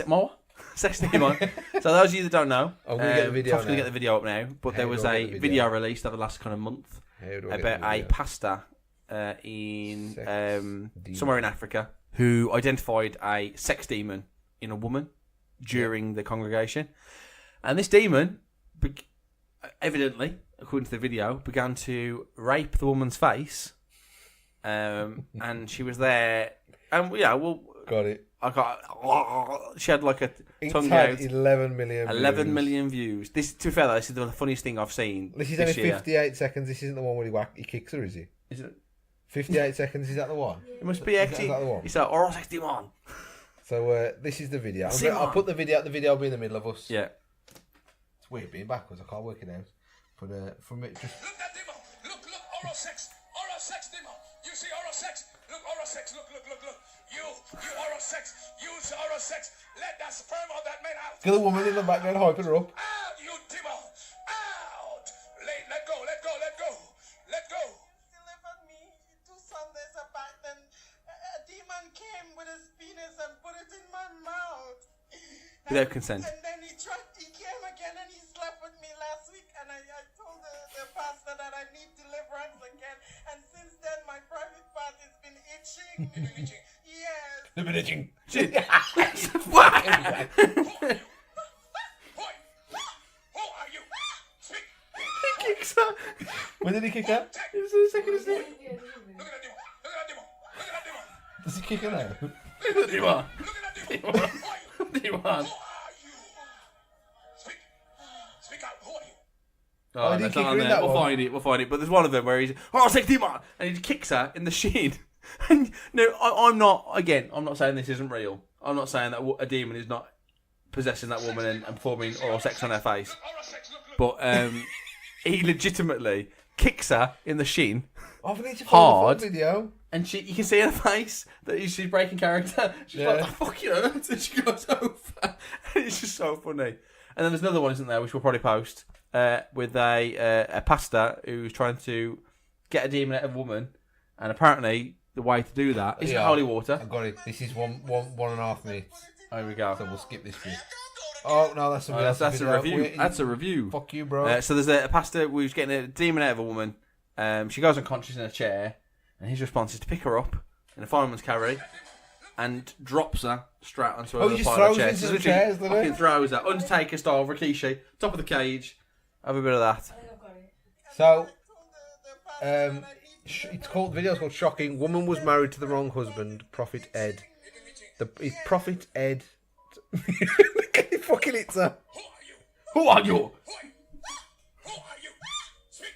more. 60 more. So those of you that don't know, I'm going to get the video Toffa's going to now. get the video up now. But How there do was I a get the video video? released over the last kind of month How do I get about the a video? pastor in Sex demon. somewhere in Africa who identified a sex demon in a woman during the congregation, and this demon, evidently, according to the video, began to rape the woman's face, and she was there, and yeah, well, Got it. I got. She had like a It's tongue had out. 11 million 11 views. million views. This, to be fair, though, this is the funniest thing I've seen. This is only year. 58 seconds. This isn't the one where he kicks her, is he? Is it? 58 seconds, is that the one? It must be Is actually. that the one? It's like oral 61. So this is the video. Simon. I'll put the video will be in the middle of us. Yeah. It's weird being backwards, I can't work it out. But from it, just... Look that demo. Look, oral sex demo. You see oral sex? Look, oral sex. Look. You oral sex. Use oral sex. Let that sperm of that man out. Get the woman in the background hyping her up. Out, you demo. Out. Let go. Delivered me 2 Sundays back. Then a demon came with his penis and put it in my mouth. Without consent. And then he came again and he slept with me last week. And I told the pastor that I need deliverance again. And since then, my private part has been itching. Yes. The bitching. Who are you? Speak. When did he kick her? It's the second is Look at that demo. Does he kick her now? What do you want? Look at that demo. Who are you? What do you want? Who are you? Speak out. Who are you? Oh, he did that's kick not her on in there. that We'll one. find it. But there's one of them where he's, oh, sex demon! And he kicks her in the shin. And no, I'm not saying this isn't real. I'm not saying that a demon is not possessing that woman and performing oral sex on her face. Oral sex. Look. But he legitimately kicks her in the shin. I need to Hard. find the full video. And you can see in her face that she's breaking character. She's like, Yeah. oh, fuck you, and she goes over. It's just so funny. And then there's another one, isn't there, which we'll probably post, with a pastor who's trying to get a demon out of a woman, and apparently the way to do that isn't Yeah. holy water. I got it. This is one and a half minutes. There we go. So we'll skip this bit. Oh no, that's a, Oh, that's a video. review. Wait, That's a review. Fuck you, bro. So there's a pastor who's getting a demon out of a woman. She goes unconscious in a chair, and his response is to pick her up in a fireman's carry and drops her straight onto Oh, a he just pile of throws chairs. into So the literally chairs, doesn't he? fucking throws her. Undertaker style, Rikishi, top of the cage. Have a bit of that. So, it's called. The video's called "Shocking." Woman was married to the wrong husband. Prophet Ed. Prophet Ed. Fucking it's her. Who are you? Who are you? Speak.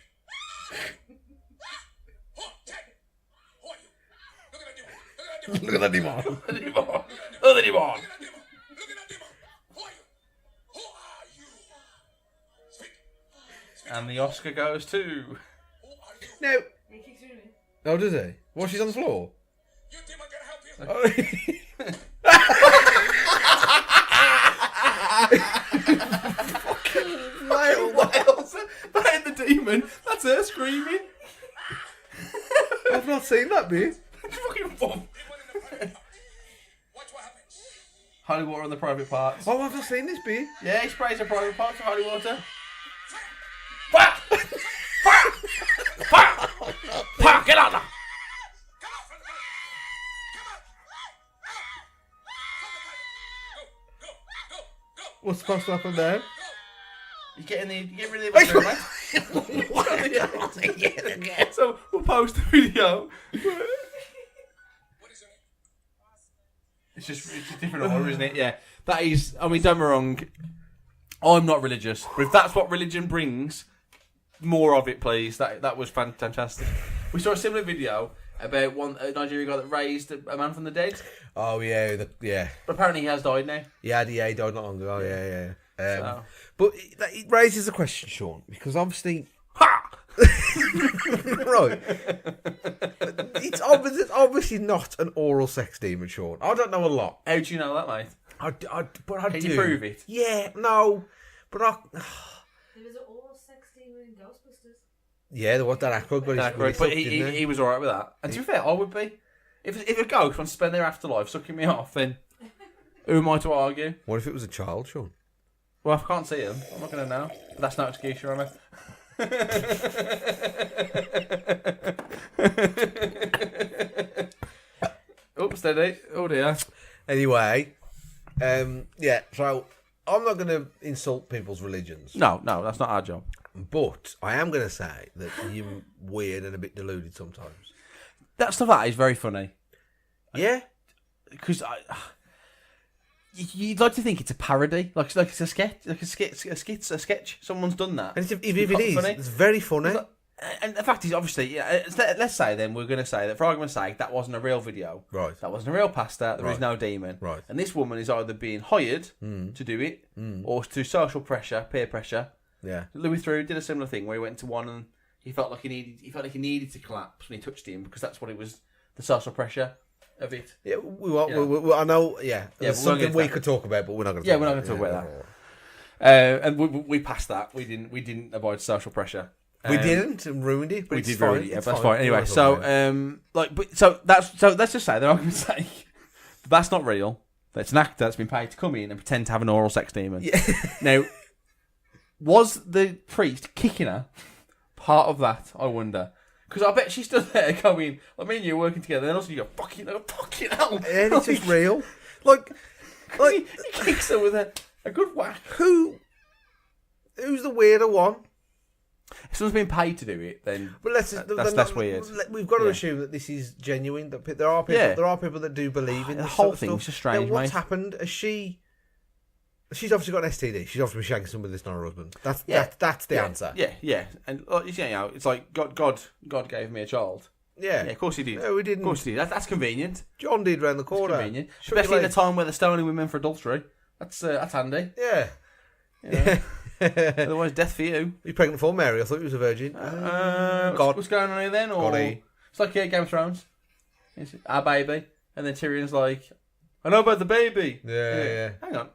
Who are you? Look at that demo. Look at that demon. Oh, the demon. Look at that demo. Who are you? Who are you? Speak. And the Oscar goes to... Who are you? No. He kicks her in. Oh, does he? Well, she's on the floor. You demon can help you. Fucking wild. seen that bit. Fucking fun. Watch what happens. Holy water on the private parts. Oh, I've not seen this bit. Yeah, he sprays the private parts of holy water. Fire! Fire! Fire! Fire! Get out now! Come on from the pipe. Come on. From the pipe. Go. What's supposed to happen there? You get rid of the equipment. So we'll post the video. What is your name? It's just a different order, isn't it? Yeah. That is, I mean, don't get me wrong. I'm not religious, but if that's what religion brings, more of it, please. That was fantastic. We saw a similar video about a Nigerian guy that raised a man from the dead. Oh yeah, yeah. But apparently he has died now. Yeah, he died not long ago. Yeah. So. But it raises a question, Sean, because obviously, Ha! right? It's obviously not an oral sex demon, Sean. I don't know a lot. How do you know that, mate? But I Can do. you prove it? Yeah, no, but There was an oral sex demon in Ghostbusters. yeah, there was that Aykroyd, But he was alright with that. And to be fair, I would be. If a ghost wants to spend their afterlife sucking me off, then who am I to argue? What if it was a child, Sean? Well, if I can't see him, I'm not going to know. But that's no excuse, Your Honour. Oops, steady. Oh dear. Anyway, yeah. So I'm not going to insult people's religions. No, that's not our job. But I am going to say that you're weird and a bit deluded sometimes. That stuff that is very funny. Yeah? Because you'd like to think it's a parody, like it's a sketch, a sketch. Someone's done that. And if it is, funny. it's very funny. And the fact is, obviously, yeah, let's say then we're going to say that for argument's sake, that wasn't a real video. Right. That wasn't a real pastor. There is Right. no demon. Right. And this woman is either being hired to do it, or to social pressure, peer pressure. Yeah. Louis Theroux did a similar thing where he went to one and he felt like he needed to collapse when he touched him because that's what it was, the social pressure of it. Yeah, I know, yeah. There's we won't something get we that. could talk about, but we're not going to Yeah, we're not going to talk about that. And we passed that. We didn't avoid social pressure. We didn't and ruined it, but We it's did fine. ruin it. Yeah, It's that's fine. Anyway, It's so fine. let's just say they're not going to say that's not real. That's an actor that's been paid to come in and pretend to have an oral sex demon. Yeah. Now, was the priest kicking her part of that? I wonder. Because I bet she stood there going, like me and you working together, and then also you go, fucking hell. And it's just real. Like he kicks her with a good whack. who's the weirder one? If someone's been paid to do it, then But that's weird. We've got to Yeah. assume that this is genuine. That there are people. Yeah. There are people that do believe in The this whole sort of thing's stuff. just strange, Now, what's mate. happened? She's obviously got an STD. She's obviously been shagging somebody that's not her husband. That's the answer. Yeah. And it's like God gave me a child. Yeah. Yeah, of course he did. No, we didn't. Of course he did. That's convenient. John did round the corner. Convenient, Shut especially your at the time where they're stoning women for adultery. That's handy. Yeah. You know? Otherwise, death for you. You pregnant for Mary? I thought you was a virgin. What's going on here then? Or Goddy. it's like Game of Thrones. It's our baby, and then Tyrion's like, "I know about the baby." Yeah. Hang on,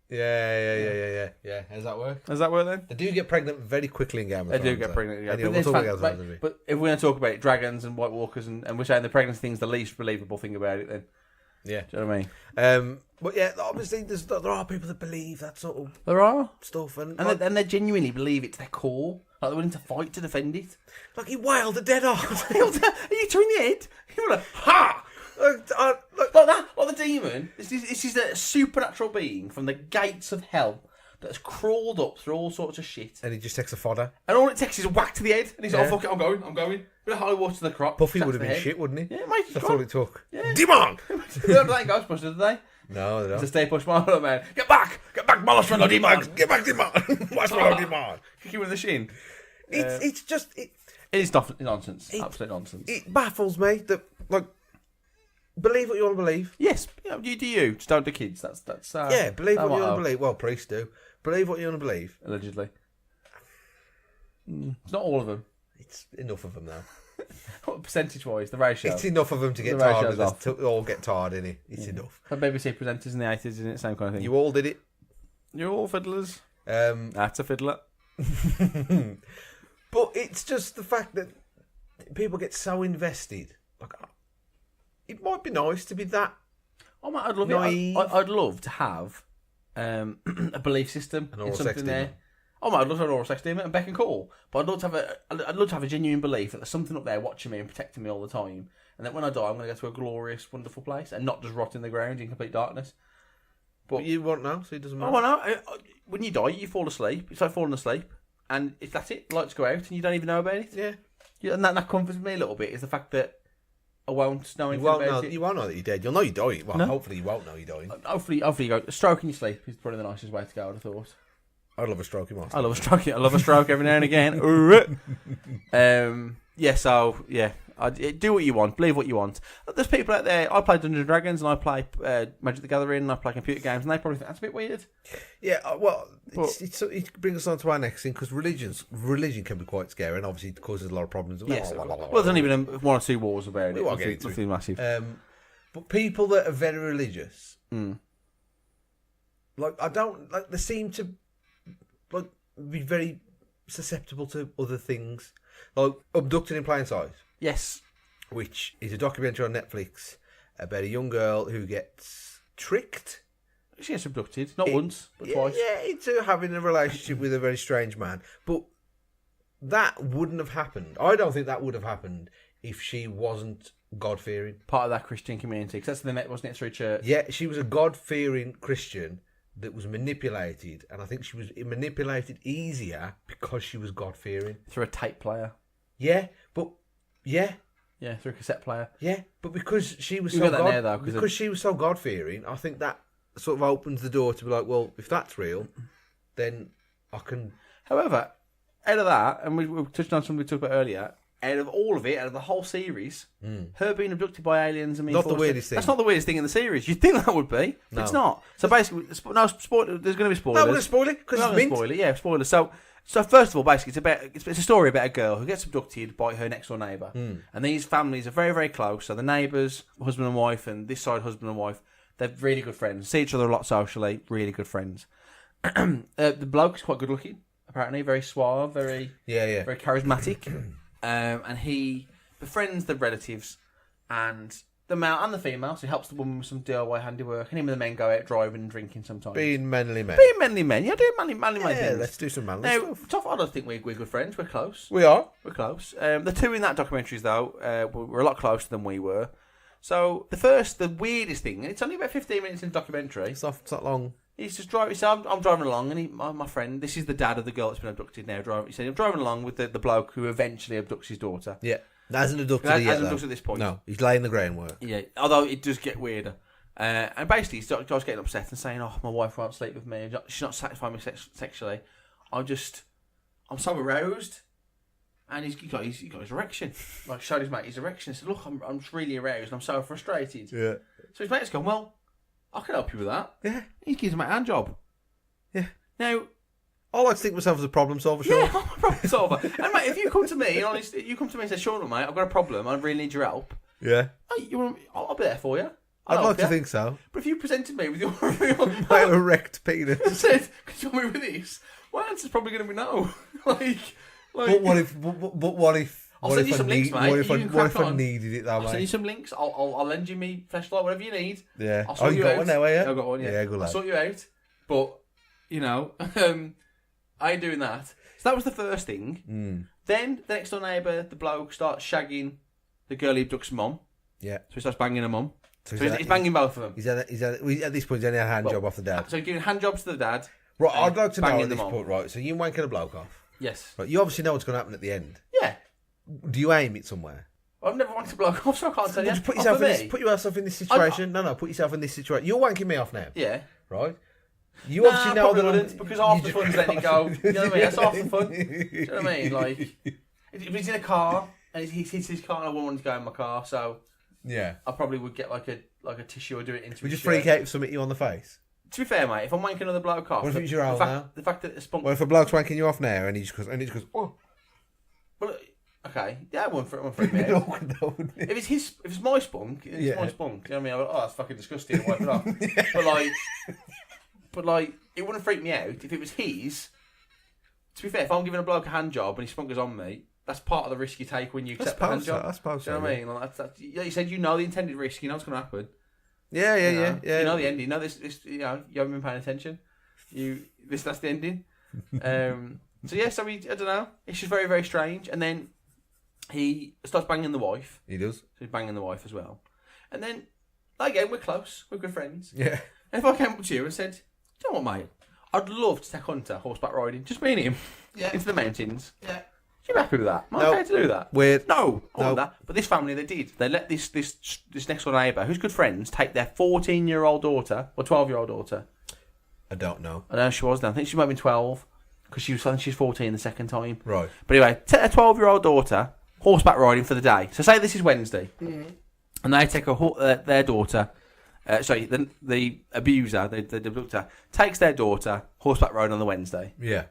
Yeah. How does that work? does that work then? They do get pregnant very quickly in Game of They Thrones. do get though. pregnant. Yeah. Anyway, But, we'll it's talk about fact- that later. but if we're going to talk about dragons and White Walkers, and we're saying the pregnancy thing's the least believable thing about it, then Yeah. do you know what I mean? But yeah, obviously there are people that believe that sort of There are, stuff, and they genuinely believe it to their core. Like they're willing to fight to defend it. like he wailed a dead off. Are you turning the head? You want to ha? Look, Like that, like the demon. This is a supernatural being from the gates of hell that has crawled up through all sorts of shit. and he just takes a fodder. And all it takes is a whack to the head. And he's like, Yeah. oh, fuck it, I'm going. Bit of holy water to the crop. Buffy Shot would to have the been head. shit, wouldn't he? Yeah, mate. That's all it took. Yeah. Demon! They don't think Ghostbusters, do they? No, they It's a don't. stay push Marlowe, man. Get back, Marlowe, Swindle, demon. Get back, Demon! Watch my Demon! Kick him in the shin. It's just It is nonsense. Absolute nonsense. it baffles me that like believe what you want to believe. Yes, you do you. Just don't do kids. That's Yeah, believe our what you want motto, to believe. Well, priests do. Believe what you want to believe. Allegedly. It's not all of them. It's enough of them now. Percentage-wise, the ratio. It's enough of them to get The tired. ratio's off. To all get tired, innit? It's enough. Some BBC presenters in the 80s, isn't it? Same kind of thing. You all did it. You're all fiddlers. Um, That's a fiddler. but it's just the fact that people get so invested. Like, it might be nice to be that. Oh man, I'd love naive. it. I'd love to have a belief system An oral in sex something there. demon. Oh man, I'd love to have an oral sex demon and beck and call. But I'd love to have a genuine belief that there's something up there watching me and protecting me all the time, and that when I die, I'm going to go to a glorious, wonderful place and not just rot in the ground in complete darkness. But you won't know, so it doesn't matter. Oh, I know. When you die, you fall asleep. It's like falling asleep, and that's it. Lights go out, and you don't even know about it. Yeah. And that comforts me a little bit. Is the fact that I won't know anything about it. You won't know that you're dead. You'll know you're dying. Well, No. hopefully you won't know you're dying. Hopefully, you go. A stroke in your sleep is probably the nicest way to go. I'd have thought. I'd love a stroke in my I love a stroke. I love a stroke every now and again. Yeah. So yeah, do what you want. Believe what you want. There's people out there. I play Dungeons and Dragons and I play Magic the Gathering and I play computer games and they probably think that's a bit weird. Yeah. Well, it brings us on to our next thing because religion can be quite scary and obviously it causes a lot of problems. Yes. Well, there's only been one or two wars about it. We won't get into Nothing massive. But people that are very religious, Mm. like I don't like. They seem to like be very susceptible to other things, like Abducted in Plain Sight, Yes. which is a documentary on Netflix about a young girl who gets tricked. She gets abducted, not once, but twice. Yeah, into having a relationship with a very strange man. But that wouldn't have happened. I don't think that would have happened if she wasn't God-fearing. Part of that Christian community, because that's the net, wasn't it, through church? Yeah, she was a God-fearing Christian that was manipulated, and I think she was manipulated easier because she was God-fearing. Through a tape player. Yeah, Yeah, through a cassette player. yeah, but because she was You so got that there, though, 'cause because she was so God-fearing, I think that sort of opens the door to be like, well, if that's real, then I can. However, out of that, and we touched on something we talked about earlier, out of all of it, out of the whole series, her being abducted by aliens and being Not the forced weirdest thing. That's not the weirdest thing in the series. You'd think that would be. No. It's not. So basically, there's going to be spoilers. No, we're going to spoil it because We're it's not mint. gonna spoil it. Yeah, spoilers. So first of all, basically, it's a story about a girl who gets abducted by her next door neighbour, and these families are very, very close. So the neighbours, husband and wife, and this side husband and wife, they're really good friends. See each other a lot socially. Really good friends. The bloke's quite good looking, apparently, very suave, very very charismatic, and he befriends the relatives and the male and the female. So he helps the woman with some DIY handiwork, and him and the men go out driving and drinking sometimes. Being manly men. Being manly men, yeah, doing manly men Yeah, things. let's do some manly Now, stuff. Toffa, I don't think we're good friends. We're close. We are. We're close. The two in that documentaries, though, were a lot closer than we were. So the weirdest thing, and it's only about 15 minutes in the documentary. It's not long. He's just driving. So I'm driving along, and my friend, this is the dad of the girl that's been abducted now. He said I'm driving along with the bloke who eventually abducts his daughter. Yeah. Hasn't abducted Hasn't her yet, abducted though. at this point. No, he's laying the groundwork. Yeah, although it does get weirder. And basically, he starts getting upset and saying, "Oh, my wife won't sleep with me. She's not satisfying me sexually. I'm so aroused." And he's got his erection. Like, showed his mate his erection. He said, "Look, I'm just really aroused. And I'm so frustrated." Yeah. So his mate's gone, "Well, I can help you with that." Yeah. He gives him a hand job. Yeah. Now, I like to think of myself as a problem solver, sure. yeah, I'm a problem solver. And mate, if you come to me, honestly, and say, "Sean, mate, I've got a problem. I really need your help." Yeah. I'll be there for you. I'd I'll like help to you. think so. But if you presented me with your My erect penis. said, "Could you help me with this?" My answer's probably going to be no. like, But what if? But what if? I'll what send if you I some links, need- mate. What if You I can what if crack I on. needed it that I'll send you way? some links. I'll lend you me flashlight, whatever you need. Yeah. I'll sort you you got out. one now, yeah? I've got one. Yeah. Yeah, good I'll lad. sort you out. But I ain't doing that. So that was the first thing. Then the next door neighbour, the bloke, starts shagging the girl he abducts mum. Yeah. So he starts banging her mum. So So he's banging both of them. At this point, he's only a hand job off the dad. So he's giving hand jobs to the dad. Right, I'd like to know banging at this them on. point, right? So you wanking a bloke off. Yes. Right, you obviously know what's going to happen at the end. Yeah. Do you aim it somewhere? I've never wanted a bloke off, so I can't tell you. Just put Oh, yourself for in me? this. Put yourself in this situation. No, put yourself in this situation. You're wanking me off now, Yeah. right? You obviously know probably that wouldn't, because half the fun's letting it go. You know what I mean? That's half the fun. Do you know what I mean? Like, if he's in a car and he hits his car and I wouldn't want to go in my car, so Yeah. I probably would get like a tissue or do it into. We his just shirt. freak out if something you on the face. To be fair, mate, if I'm wanking another bloke off, What if it's your own now? the fact that the spunk. Well, if a bloke's wanking you off now and he just goes, oh. Well, okay, yeah, it won't freak me out. No, If it's my spunk, it's Yeah. my spunk. You know what I mean? Oh, that's fucking disgusting. I'll wipe it off. But like, it wouldn't freak me out if it was his. To be fair, if I'm giving a bloke a hand job and his spunk is on me, that's part of the risk you take when you accept the suppose hand so, job. I suppose Do you know so, what I mean? Like, like you said, you know the intended risk. You know what's going to happen. Yeah. You know the ending. You know this. You know you haven't been paying attention. That's the ending. So yeah. So I don't know. It's just very very strange. And then he starts banging the wife. He does. So he's banging the wife as well. And then again, we're close. We're good friends. Yeah. And if I came up to you and said, "You know what, mate? I'd love to take Hunter horseback riding, just me and him, into the mountains." Yeah. You happy with that? Am I No. okay to do that? Weird. No, I No. want that. But this family, they did. They let this next door neighbour, who's good friends, take their 14-year-old daughter or 12-year-old daughter. I don't know. I don't know if she was then. I think she might have been 12 because I think she was 14 the second time. Right. But anyway, take their 12-year-old daughter horseback riding for the day. So say this is Wednesday, and they take their daughter. The abuser, the abductor, takes their daughter horseback riding on the Wednesday. Yeah.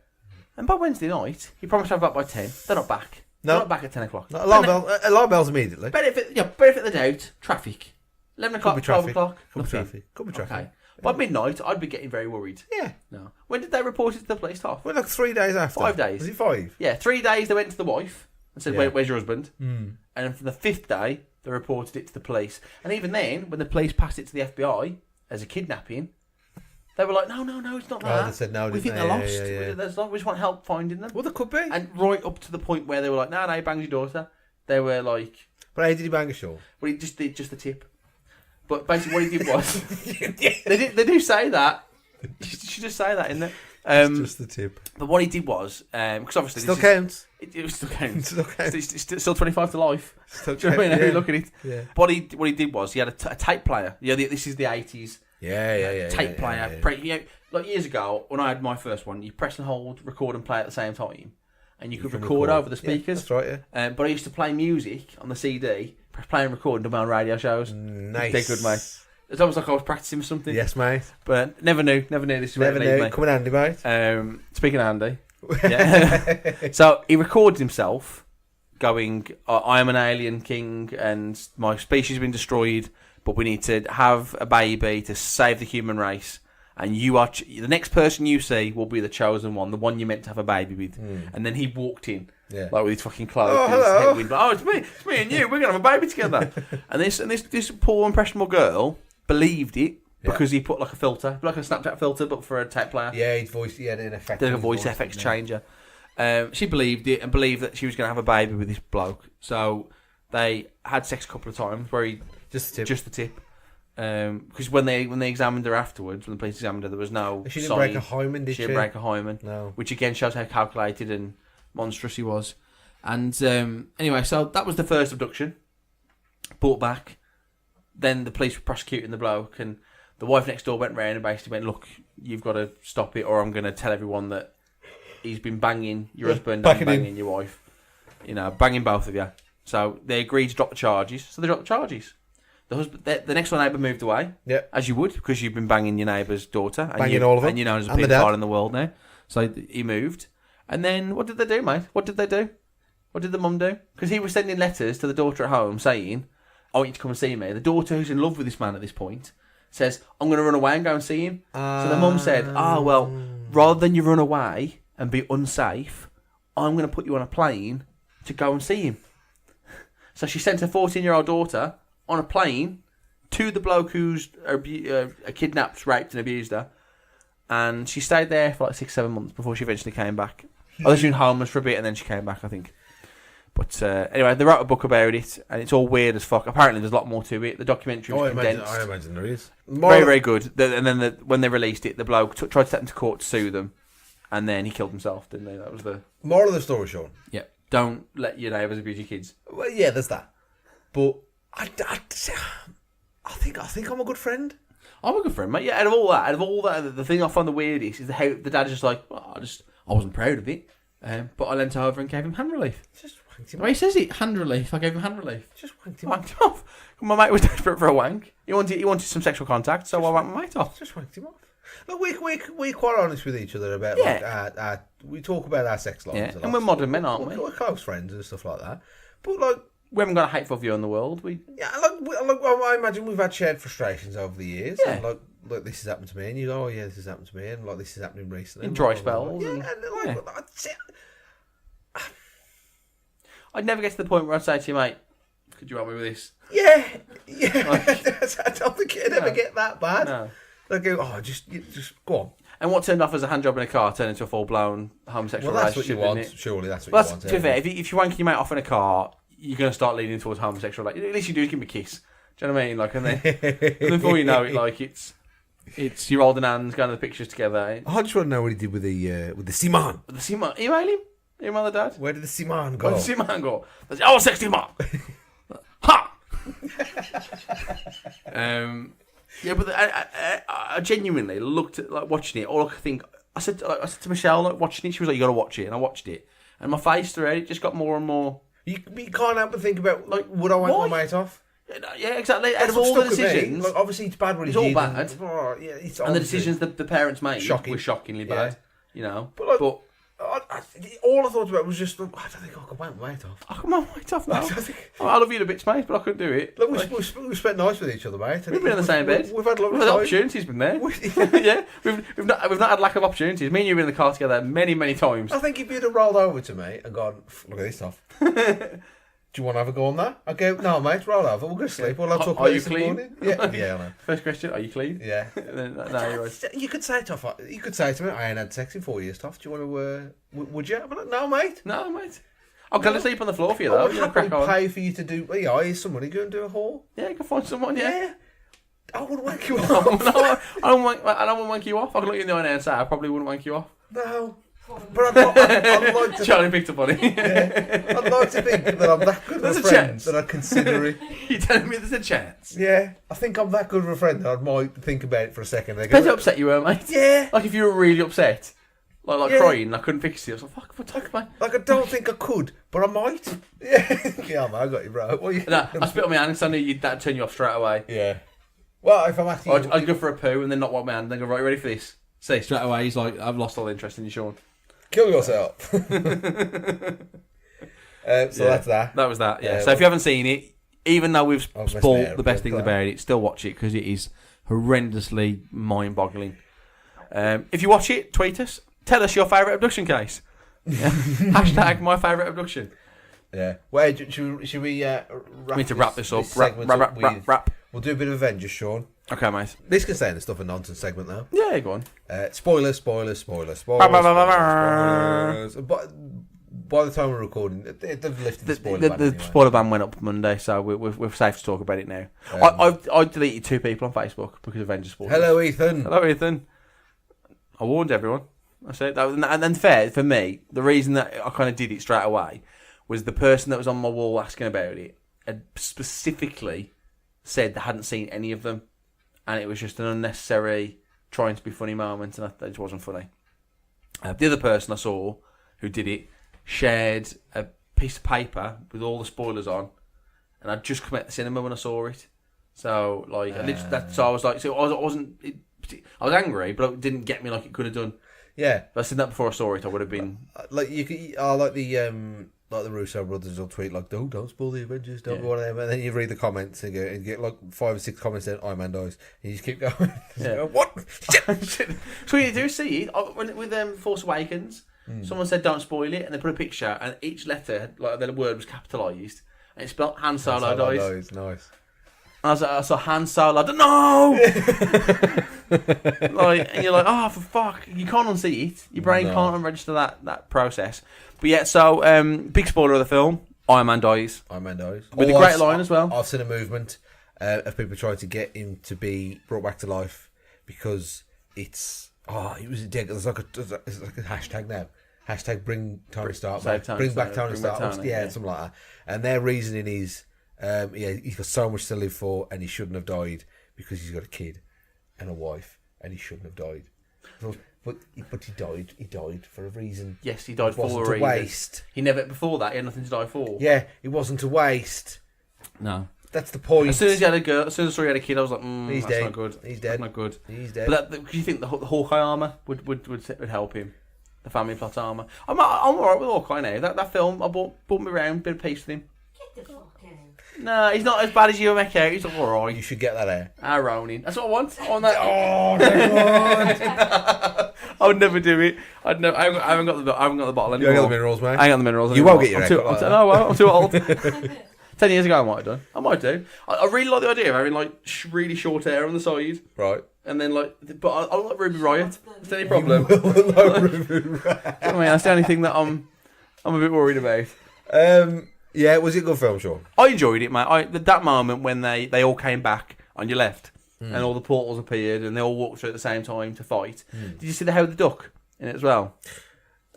And by Wednesday night, you promised to have back by 10. They're not back. No. They're not back at 10 o'clock. Alarm bells immediately. Benefit the doubt, traffic. 11 o'clock, Could be 12 traffic. o'clock. Could be nothing. traffic. Could be traffic. Okay. By midnight, I'd be getting very worried. Yeah. No. When did they report it to the police, Toff? Well, like 3 days after. 5 days. Was it 5? Yeah, 3 days they went to the wife and said, Yeah. Where's your husband? And then for the 5th day, they reported it to the police. And even then, when the police passed it to the FBI as a kidnapping, they were like, no, it's not that. Oh, they said no, we think didn't they're they? lost. Yeah. We just want help finding them. Well, there could be. And right up to the point where they were like, no, he banged your daughter. They were like, But how did he bang a shawl? well, he just did just the tip. But basically what he did was, they do say that. You should just say that in there. Just the tip. But what he did was, because obviously Still counts. It still counts. Still counts. It's still 25 to life. Still Do you know what I mean? counts, How you look at it. Yeah. What he did was he had a tape player. Yeah, this is the 80s. Yeah. Tape player. Yeah. You know, like years ago when I had my first one, you press and hold, record and play at the same time, and you could can record over the Yeah, speakers. that's right. Yeah. But I used to play music on the CD, press play and record, and do my own radio shows. Nice. They're good, mate. It's almost like I was practicing for something. Yes, mate. But never knew this is where Never it lead knew. me. Come in handy, mate. Speaking of Andy, yeah. So he recorded himself going, I am an alien king and my species has been destroyed, but we need to have a baby to save the human race. And you are the next person you see will be the chosen one, the one you're meant to have a baby with. And then he walked in, like with his fucking clothes. Oh, and his hello. head wind, it's me and you. We're gonna have a baby together. and this poor impressionable girl believed it because he put like a filter, like a Snapchat filter, but for a tape player. Yeah, his voice. He had an effect. Like on a his voice FX didn't he? changer. She believed it and believed that she was going to have a baby with this bloke. So they had sex a couple of times where he Just the tip. just the tip. Because when they examined her afterwards, when the police examined her, there was no. She didn't sign. break a hymen, did she? She didn't break a hymen. No. Which again shows how calculated and monstrous he was. And anyway, so that was the first abduction. Brought back. Then the police were prosecuting the bloke, and the wife next door went round and basically went, "Look, you've got to stop it, or I'm going to tell everyone that he's been banging your husband and banging your wife. You know, banging both of you." So they agreed to drop the charges. So they dropped the charges. The next door neighbour moved away. Yeah. As you would, because you've been banging your neighbour's daughter. And Banging all of them. And you know there's a And the big dad. part in the world now. So he moved. And then what did they do, mate? What did they do? What did the mum do? Because he was sending letters to the daughter at home saying, "I want you to come and see me." The daughter, who's in love with this man at this point, says, "I'm going to run away and go and see him." So the mum said, well, rather than you run away and be unsafe, I'm going to put you on a plane to go and see him. So she sent her 14-year-old daughter on a plane to the bloke who's kidnapped, raped and abused her. And she stayed there for like 6-7 months before she eventually came back. Oh, she was homeless for a bit and then she came back, I think. But anyway, they wrote a book about it, and it's all weird as fuck. Apparently, there's a lot more to it. The documentary was condensed. I imagine there is. Very, very good. And then when they released it, the bloke tried to take them to court to sue them, and then he killed himself, didn't he? That was the... Moral of the story, Sean. Yeah. Don't let your neighbours abuse your kids. Well, yeah, there's that. But I think I'm a good friend. I'm a good friend, mate. Yeah, out of all that, the thing I find the weirdest is how the dad's just like, well, I wasn't proud of it, but I leant over and gave him hand relief. Just wanked him The way he says it, hand relief. I gave him hand relief. Just wanked him Wanked him off. My mate was desperate for a wank. He wanted some sexual contact, so I wanked my mate off. Just wanked him off. Look, we're quite honest with each other about like we talk about our sex lives. Yeah, a lot. and we're modern men, aren't we? We're close friends and stuff like that. But like, We haven't got a hateful view on the world. I imagine we've had shared frustrations over the years. Yeah. And like this has happened to me, and you go, "Oh yeah, this has happened to me," and like this is happening recently. In dry Blah, blah, blah. spells. Yeah, and- and like, yeah. that's it. I'd never get to the point where I'd say to you, mate, could you help me with this? Yeah. Like, I don't think it'd ever get that bad. No. Like, oh, just go on. And what turned off as a hand job in a car turned into a full-blown homosexual Well, that's what you relationship, want. isn't it? Surely that's what Well, you want. to be fair, if you're wanking your mate off in a car, you're going to start leaning towards homosexual. Like, at least you do give him a kiss. Do you know what I mean? Like, and then before you know it, like it's you're holding hands, going to the pictures together. I just want to know what he did with the Simon. The Simon, email him. Email the dad. Where did the Simon go? Where did the Simon go? Oh, 60 mark. Ha. Yeah, but I genuinely looked at like watching it. All I think I said to Michelle, like watching it, she was like, "You got to watch it," and I watched it, and my face through it just got more and more. You can't help but think about like, would I want my mate off? Yeah, exactly. That's Out of all the stuck with me. decisions, Like, obviously it's bad when it's he all did, bad. It's and the decisions that the parents made Shocking. were shockingly bad. Yeah. You know, But, like, but all I thought about was just, I don't think I could want my mate off. I come on, mate, off now. I think- I love you to bits, mate, but I couldn't do it. Look, Like, we've spent nice with each other, mate. we've been in the same bed. We've had lovely the time. opportunities been there. Yeah, we've not had lack of opportunities. Me and you've been in the car together many times. I think if you'd have rolled over to me and gone, look at this stuff. Do you want to have a go on that? I go, no, mate, roll over. We're going to sleep. We'll have talk Are about you this in the clean? morning. Yeah, I know. First question: are you clean? Yeah. No, you're right. You could say, Toffa, you could say to me, I ain't had sex in 4 years, Toff. Do you want to, would you? I'm like, no, mate. No, mate. I'm going to sleep on the floor for you I though. would You're gonna happily crack on. pay for you to do, yeah, here's some money, go and do a haul. Yeah, you can find someone. Yeah. Yeah. I wouldn't wank you No, off. I don't want to wank you off. I can look you in the eye and say I probably wouldn't wank you off. No. But I'd like to Charlie picked up on it. I'd like to think that I'm that good of There's a a friend chance. that I'd consider it. You're telling me there's a chance? Yeah, I think I'm that good of a friend that I might think about it for a second. Depends how upset you were, mate. Yeah. Like if you were really upset, like Yeah. crying, and I couldn't fix it. I was like, fuck, mate. Like, I don't think I could, but I might. Yeah, yeah, man, I got you, bro. What are you... No, I spit on my hand because I knew that'd turn you off straight away. Yeah. Well, if I'm asking you... I'd go for a poo and then not wipe my hand and then go, right, you ready for this? See, straight away, he's like, I've lost all interest in you, Sean. Kill yourself. So that's that. That was that, yeah. Yeah, So if you haven't seen it, even though we've I've messed my spoiled hair the up best with things that. about it, still watch it because it is horrendously mind-boggling. If you watch it, tweet us. Tell us your favourite abduction case. Yeah. Hashtag my favourite abduction. Yeah. Well, should we wrap We need to wrap this up. segment Wrap. with- We'll do a bit of Avengers, Sean. Okay, mate. This can stay in the stuff and nonsense segment now. Yeah, go on. Spoilers. But by the time we're recording, they've lifted the spoiler ban. The anyway. spoiler ban went up Monday, so we're safe to talk about it now. I deleted 2 people on Facebook because of Avengers spoilers. Hello, Ethan. Hello, Ethan. I warned everyone. I said that, and then fair for me. The reason that I kind of did it straight away was the person that was on my wall asking about it had specifically said they hadn't seen any of them, and it was just an unnecessary trying to be funny moment, and that just wasn't funny. The other person I saw who did it shared a piece of paper with all the spoilers on, and I'd just come out the cinema when I saw it. So like, so I was like, so I wasn't. I was angry, but it didn't get me like it could have done. Yeah. If I'd seen that before I saw it, I would have been. Like you could, like the Russo brothers will tweet like, don't spoil the Avengers, don't be one of them, and then you read the comments and get like 5 or 6 comments in Iron Man dies, and you just keep going. Yeah. Go, what? So you do see it with Force Awakens. Someone said don't spoil it, and they put a picture, and each letter, like the word was capitalised, and it spelled Han Solo dies. Nice. And I saw Han Solo. No. Like, and you're like, oh, for fuck! You can't unsee it. Your brain can't unregister that process. But yeah, so big spoiler of the film: Iron Man dies. With a great line as well. I've seen a movement of people trying to get him to be brought back to life because it's there's like a hashtag now. Hashtag bring Tony Stark back. Bring back Tony Stark. Yeah, something like that. And their reasoning is, he's got so much to live for, and he shouldn't have died because he's got a kid and a wife, and he shouldn't have died. But he died. He died for a reason. Yes, he died for a reason. It wasn't a waste. He never before that. He had nothing to die for. Yeah, it wasn't a waste. No. That's the point. As soon as he had a girl, as soon as I saw he had a kid, I was like, he's that's dead. not good. He's dead. That's not good. He's dead. But do you think the Hawkeye armor would help him? The family plot armor. I'm alright with Hawkeye now. That film, I bought me round, bit of peace with him. Get the fuck out. No, he's not as bad as you make out. He's alright. You should get that air. Ronin. That's what I want. I want that. Oh, I would never do it. I haven't got the bottle anymore. You ain't got the minerals, mate. I ain't got the minerals. You anymore. won't get your haircut like that. No, I'm too old. 10 years ago, I might have done. I might do. I really like the idea of having like really short hair on the side, Right. and then like, but I like Ruby Riot. Is there any problem? Like Ruby Riot. I mean, that's the only thing that I'm a bit worried about. Yeah, was it a good film, Sean? I enjoyed it, mate. That moment when they all came back on your left, and all the portals appeared, and they all walked through at the same time to fight. Did you see the Howard the Duck in it as well?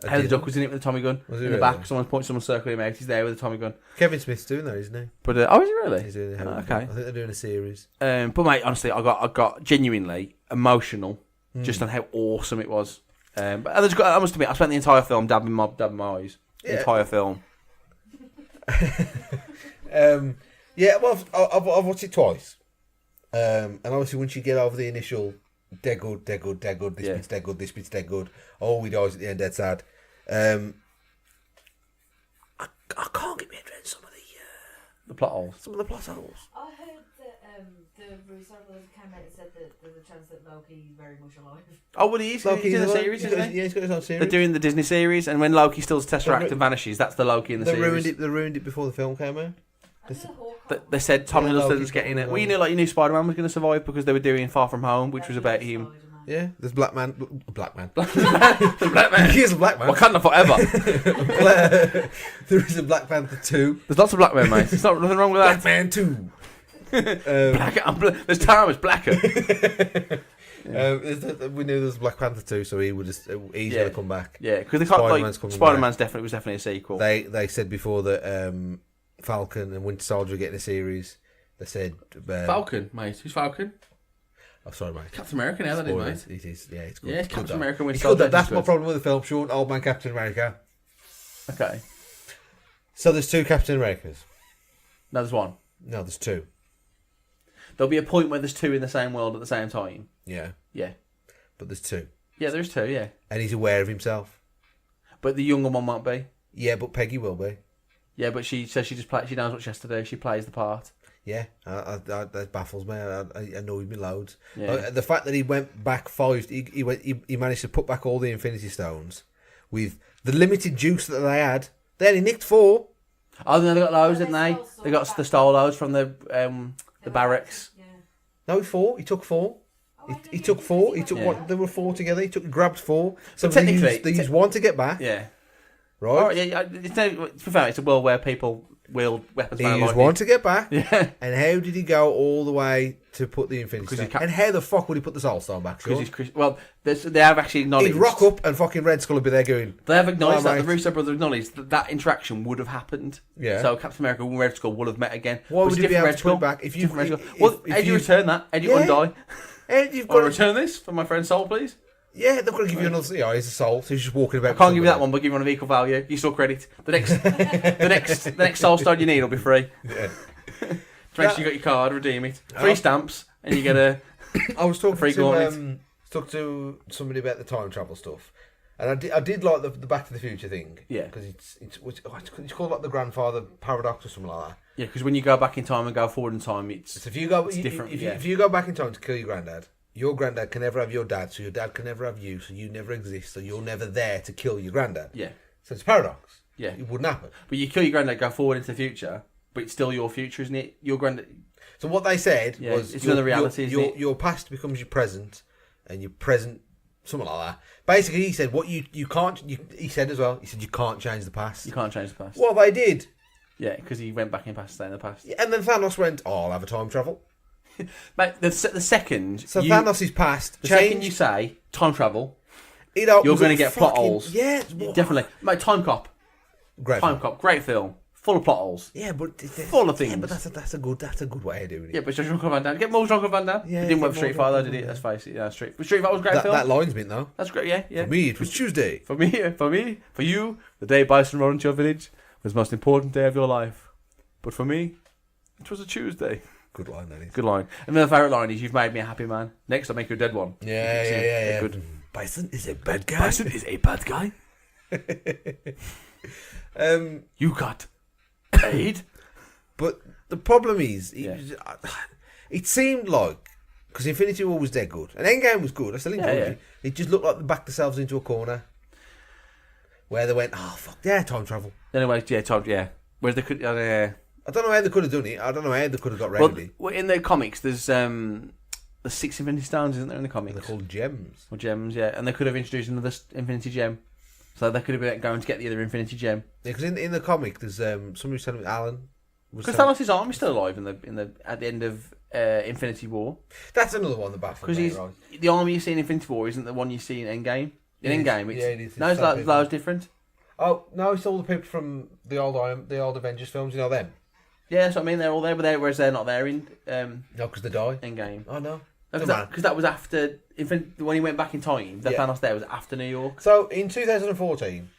Howard the Duck was in it with the Tommy gun in the back. Someone's circling him out. He's there with the Tommy gun. Kevin Smith's doing that, isn't he? But oh, is he really? He's doing it. Okay. I think they're doing a series. But mate, honestly, I got genuinely emotional just on how awesome it was. But I must admit, I spent the entire film dabbing my eyes. The entire film. Yeah, well, I've watched it twice. And obviously, once you get over the initial dead good, this bit's dead good, this bit's dead good. Oh, he dies at the end, dead sad. I can't get my head around some of The plot holes. the plot holes. I heard that the Russo brothers came out and said that there's a chance that Loki's very much alive. Oh, well, he's in the series, isn't he? Yeah, he's got his own series. They're doing the Disney series, and when Loki steals the Tesseract and vanishes, that's the Loki in the series. They ruined it before the film came out. They said Tom Yeah, Hiddleston's Loki's getting got it. one Well, you knew Spider-Man was going to survive because they were doing Far From Home, which was about him. Yeah, there's Black Man. Black Man. He is a Black Man. Wakanda forever. There is a Black Panther 2. There's lots of black men, mate. There's nothing wrong with Black that. Man 2. There's Thomas Blacker. We knew there was Black Panther 2, so he's going to come back. Yeah, because they can't. Spider-Man's Like, coming Spider-Man's was definitely a sequel. They said before that Falcon and Winter Soldier are getting a series. They said Falcon, mate. Who's Falcon? Oh, sorry, mate. Captain America now, that is, mate. It is. Yeah, it's good. Yeah, It's Captain good, America. it's good. That's my problem with the film, Sean. Old Man Captain America. Okay. So there's two Captain Americas. No, there's one. No, there's two. There'll be a point where there's two in the same world at the same time. Yeah. Yeah. But there's two. Yeah, there's two, yeah. And he's aware of himself. But the younger one won't be. Yeah, but Peggy will be. Yeah, but she says she knows what she has to do. She plays the part. Yeah, that baffles me. I annoyed me loads. Yeah. The fact that he went back he managed to put back all the Infinity Stones with the limited juice that they had. They only nicked 4. Oh, no, they got loads, didn't they? They stole loads from the barracks. Yeah. No, 4. He took 4. He took 4. He took one. There were 4 together. He grabbed 4. So technically, they used 1 to get back. Yeah. Right. Oh, yeah. To be fair, it's a world where people wield weapons. He used 1 to get back. Yeah. And how did he go all the way to put the Infinity Stone? And how the fuck would he put the Soul Stone back? Because he's well, they have actually acknowledged. He'd rock up and fucking Red Skull would be there going. They have acknowledged "Oh, that. mate." The Russo brothers acknowledged that interaction would have happened. Yeah. So Captain America and Red Skull would have met again. Why But would it's you be different able Red to Skull. put it back if you? Different Red Skull. Well, how do you return that? How do you undie? And you've I got return this for my friend's soul, please. Yeah, they've got to give you another. Yeah, he's a soul, so he's just walking about. I can't give you that one, but give you one of equal value. You still credit. The next soul stone you need will be free. Yeah. To make sure you got your card, redeem it. 3 stamps, and you get a. I was talking free to somebody about the time travel stuff, and I did like the Back to the Future thing. Yeah. Because it's called like the grandfather paradox or something like that. Yeah, because when you go back in time and go forward in time, it's So if you go, different. if you go back in time to kill your granddad can never have your dad, so your dad can never have you, so you never exist, so you're never there to kill your granddad. Yeah. So it's a paradox. Yeah. It wouldn't happen. But you kill your granddad, go forward into the future, but it's still your future, isn't it? Your granddad. So what they said was it's another reality. Your past becomes your present, and your present something like that. Basically, he said what you can't. He said as well. He said you can't change the past. You can't change the past. Well, they did. Yeah, because he went back in past, stay in the past. Yeah, and then Thanos went, "Oh, I'll have a time travel." Mate, the second. So Thanos is past. The second you say time travel, you're you're going to get plot holes. Yeah, definitely. Mate, Time Cop. Great. Time Cop, great film, full of plot holes. Yeah, but full of things. Yeah, but that's a good way of doing it. Yeah, but Jean-Claude Van Damme. Get more Jean-Claude Van Damme. Yeah, He didn't get work for Street more Fighter, Jean-Claude did he? Van Let's face it. Yeah, Street Fighter was a great film. That line's mint though. That's great. Yeah. For me, it was Tuesday. For you, the day Bison rode into your village was the most important day of your life. But for me, it was a Tuesday. Good line, that is. Good line. And then the favourite line is, "You've made me a happy man. Next, I'll make you a dead one." Yeah. Good. Bison is a bad guy. Bison is a bad guy. You got paid. But the problem is, it seemed like Because Infinity War was dead good. And Endgame was good. I still enjoyed it. It just looked like they backed themselves into a corner. Where they went, oh, fuck, yeah, time travel. Anyway, yeah. Whereas they could... I don't know how they could have done it. I don't know how they could have got ready. Well, in the comics, there's 6 Infinity Stones, isn't there, in the comics? They're called gems. Or gems, yeah. And they could have introduced another Infinity Gem. So they could have been going to get the other Infinity Gem. Yeah, because in the comic, there's somebody was telling me, Alan... Because Thanos' arm is still alive at the end of Infinity War. That's another one, the baffles. Because right? the army you see in Infinity War isn't the one you see in Endgame. In Endgame, it's... Yeah, it is. No, it's loads different. Oh, no, it's all the people from the old Avengers films, you know them? Yeah, that's what I mean. They're all there, whereas they're not there in No, because they die. Endgame. Oh, no. Because that was after... when he went back in time, the Thanos there was after New York. So, in 2014...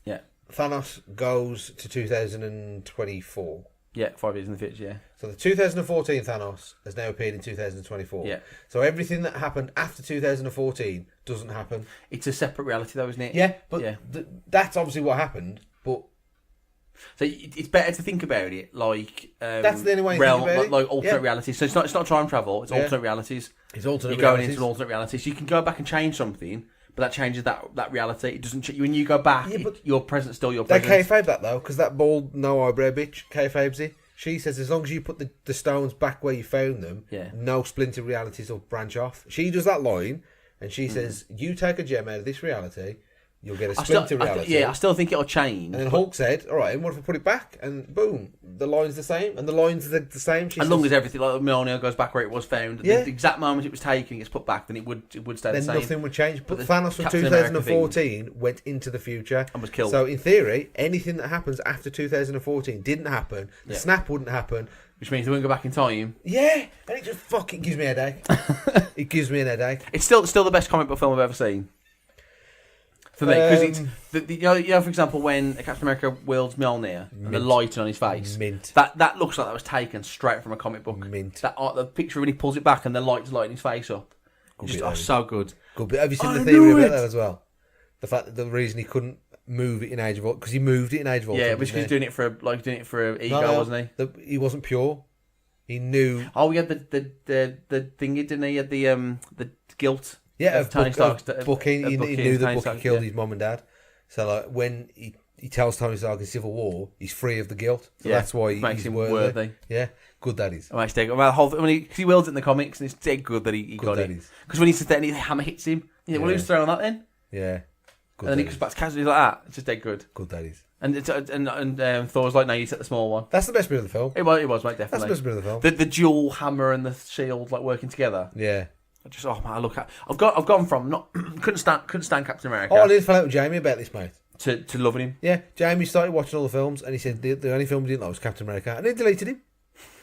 Yeah. Thanos goes to 2024. Yeah, 5 years in the future, yeah. So the 2014 Thanos has now appeared in 2024. Yeah. So everything that happened after 2014 doesn't happen. It's a separate reality though, isn't it? Yeah, but that's obviously what happened, but... So it's better to think about it like... that's the only way to think about it. Like alternate realities. So it's not time travel, it's alternate realities. It's alternate You're going into an alternate reality. So you can go back and change something... But that changes that reality. It doesn't. When you go back, your present's still your present. They kayfabe that though, because that bald, no eyebrow bitch kayfabes it. She says as long as you put the stones back where you found them, no splinter realities will branch off. She does that line, and she says, "You take a gem out of this reality, you'll get a splinter reality." I still think it'll change. And then Hulk said, "All right, and what if I put it back?" And boom, the line's the same, and the lines are the same. As long as everything, like Mjolnir goes back where it was found, the exact moment it was taken, it gets put back, then it would stay the same. Then nothing would change. But Thanos from 2014 went into the future and was killed. So in theory, anything that happens after 2014 didn't happen. The snap wouldn't happen. Which means they wouldn't go back in time. Yeah, and it just fucking gives me a headache. It gives me an headache. It's still the best comic book film I've ever seen. For me, because it's you know, for example, when Captain America wields Mjolnir and the lighting on his face, that looks like that was taken straight from a comic book. The picture when he pulls it back and the lights lighting his face up, so good. Good bit. Have you seen the theory about that as well? The fact that the reason he couldn't move it in Age of Ultron because he moved it in Age of Ultron. Yeah, because he's doing it for ego, wasn't he? He wasn't pure. He knew. Oh, he had the thing, didn't he? He had the guilt. Yeah, of Tony Stark's Bucky. He knew that Bucky killed his mum and dad. So like when he tells Tony Stark in Civil War, he's free of the guilt. So that's why makes him worthy. Yeah, good that is. Makes dead. When he wields it in the comics, and it's dead good that he got it. Because when he sits there and the hammer hits him, you think, well, who's throwing that then? Yeah. Good and then he goes back to casually like that. It's just dead good. Good that is. Thor's like, no, you set the small one. That's the best bit of the film. It was, mate, definitely. That's the best bit of the film. The dual hammer and the shield like working together. Yeah. I've gone from couldn't stand Captain America. Oh, I did find out with Jamie about this, mate. To loving him. Yeah, Jamie started watching all the films and he said the only film he didn't like was Captain America, and he deleted him.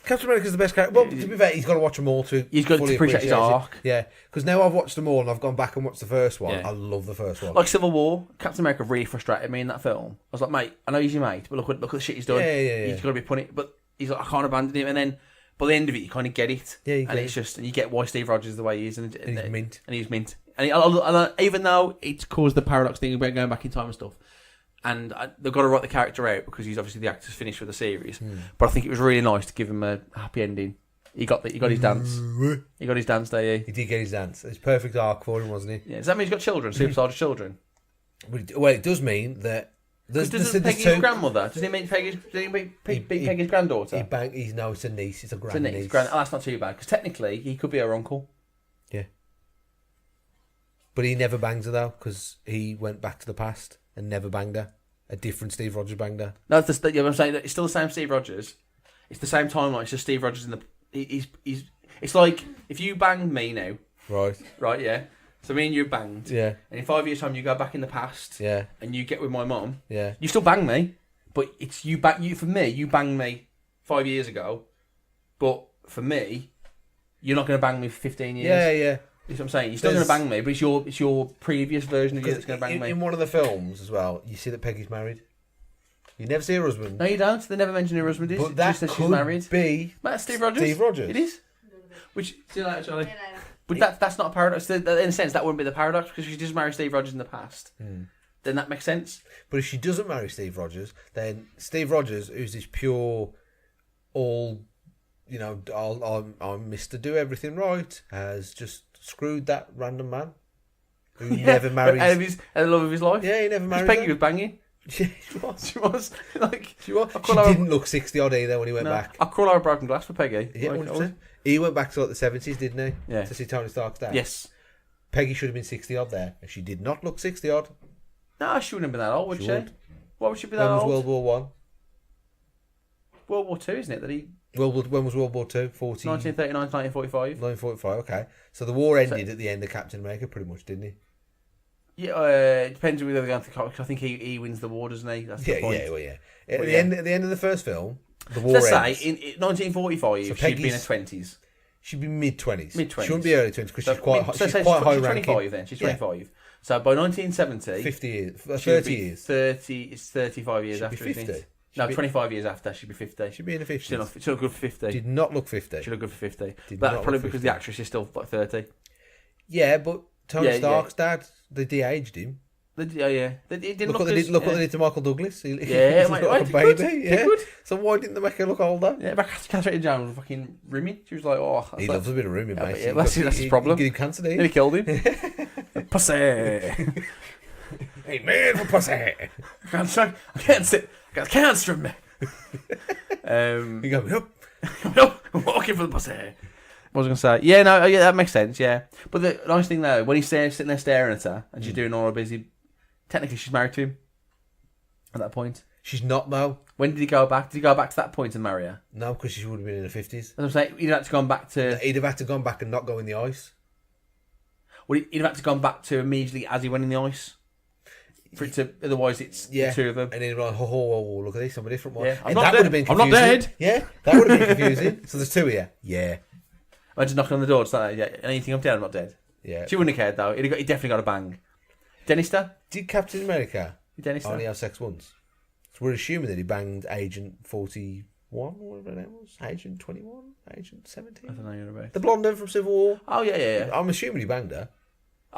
Captain America's the best character. Well, to be fair, he's got to watch them all to. He's got to appreciate his arc. Yeah, because now I've watched them all and I've gone back and watched the first one. Yeah. I love the first one. Like Civil War, Captain America really frustrated me in that film. I was like, mate, I know he's your mate, but look at the shit he's done. Yeah. He's got to be punny, but he's like, I can't abandon him, and then. By the end of it, you kind of get it. Yeah, and it's just, and you get why Steve Rogers is the way he is. And he's mint. And he's mint. And even though it's caused the paradox thing about going back in time and stuff, and they've got to write the character out because he's obviously the actor's finished with the series. But I think it was really nice to give him a happy ending. He got his dance. He got his dance, there. He did get his dance. It's perfect arc for him, wasn't he? Yeah. Does that mean he's got children? Super Soldier children? Well, it does mean that. Doesn't Peggy's grandmother? Does he mean Peggy's granddaughter? It's a niece. It's a grandniece. That's not too bad because technically he could be her uncle. Yeah. But he never banged her though because he went back to the past and never banged her. A different Steve Rogers banged her. No, I'm saying that it's still the same Steve Rogers. It's the same timeline. It's just Steve Rogers in the. He's. It's like if you banged me now. Right. Yeah. So me and you banged. Yeah. And in 5 years' time, you go back in the past. Yeah. And you get with my mum. Yeah. You still bang me, but it's you bang you for me. You banged me 5 years ago, but for me, you're not going to bang me for 15 years. Yeah. You know what I'm saying? You're still going to bang me, but it's your previous version of you that's going to bang me. In one of the films as well, you see that Peggy's married. You never see her husband. No, you don't. They never mention her husband. But that just could she's married. Be Steve Rogers. Steve Rogers. It is. Which see you later, Charlie. But that's not a paradox. In a sense, that wouldn't be the paradox because if she does marry Steve Rogers in the past, then that makes sense. But if she doesn't marry Steve Rogers, then Steve Rogers, who's this pure, all you know, I'm Mr. Do Everything Right, has just screwed that random man who never marries. Out of the love of his life. Yeah, he never married Peggy her. was banging. Yeah, she was. She was. Like, She was. I She call her- didn't look 60 odd either when he went back. I crawl over broken glass for Peggy. Yeah, Like, 100%. He went back to like the 70s, didn't he? Yeah. To see Tony Stark's dad. Yes. Peggy should have been 60 odd there, and she did not look 60 odd. No, she wouldn't have been that old, would she? would. Why would she be When that was old? World War One? World War Two, isn't it? That he When was World War Two? 1939 to 1945. 1945. Okay, so the war ended at the end of Captain America, pretty much, didn't he? Yeah, it depends whether they're going to. Because I think he wins the war, doesn't he? That's the point. Yeah. At Well, the yeah. end, at the end of the first film, the war Let's ends. say in 1945, So she'd been in Peggy's- her 20s. She'd be mid-20s. Mid-20s. She wouldn't be early 20s because So she's quite she's high 25 ranking. then. She's Yeah. 25. So by 1970, 50 years, she'd 30 be years. 30. It's 35 years She'd be after. 50. Isn't it? She'd No, be- 25 years after she'd be 50. She'd be in the 50s. She'll look good for 50. Did not look 50. She'll look good for 50. Did But not that's probably look because 50. the actress is still like 30. Yeah, but Tony Yeah, Stark's dad, they de-aged him. Yeah. It didn't Look look what they as- did. Look what they did to Michael Douglas. He Yeah, he's mate, like right, a they baby. could, Yeah. they could. So why didn't they make her look older? Yeah, but Catherine Jones was fucking rimming. She was like, oh. He loves a bit of rooming, Yeah, mate. but yeah, that's his problem. He gave him cancer, didn't Nearly he? killed him. Pussy. Hey, man, for pussy. I can't sit. I got cancer in me. He goes, yep. I'm walking for the pussy. What was I going to say? Yeah, no, yeah, that makes sense, yeah. But the nice thing though, when he's sitting there staring at her and she's doing all her busy, technically she's married to him at that point. She's not, though. When did he go back? Did he go back to that point and marry her? No, because she would have been in her 50s. As I'm saying, he'd have to gone back to. He'd have had to gone back and not go in the ice. Well, he'd have had to gone back to immediately as he went in the ice. For it to, otherwise, it's Yeah. the two of them. And he'd be like, oh, look at this, I'm a different one. Yeah, I'm And not that dead. would have been I'm not confusing. dead. Yeah, that would have been confusing. So there's two here. Yeah. Imagine knocking on the door, it's like, yeah, anything I'm dead, I'm not dead. Yeah. She wouldn't have cared though. He definitely got a bang. Denister? Did Captain America Denister? only have sex once? So we're assuming that he banged Agent 41, whatever her name was. Agent 21? Agent 17? I don't know you're about. The blonde one from Civil War. Oh yeah. I'm assuming he banged her.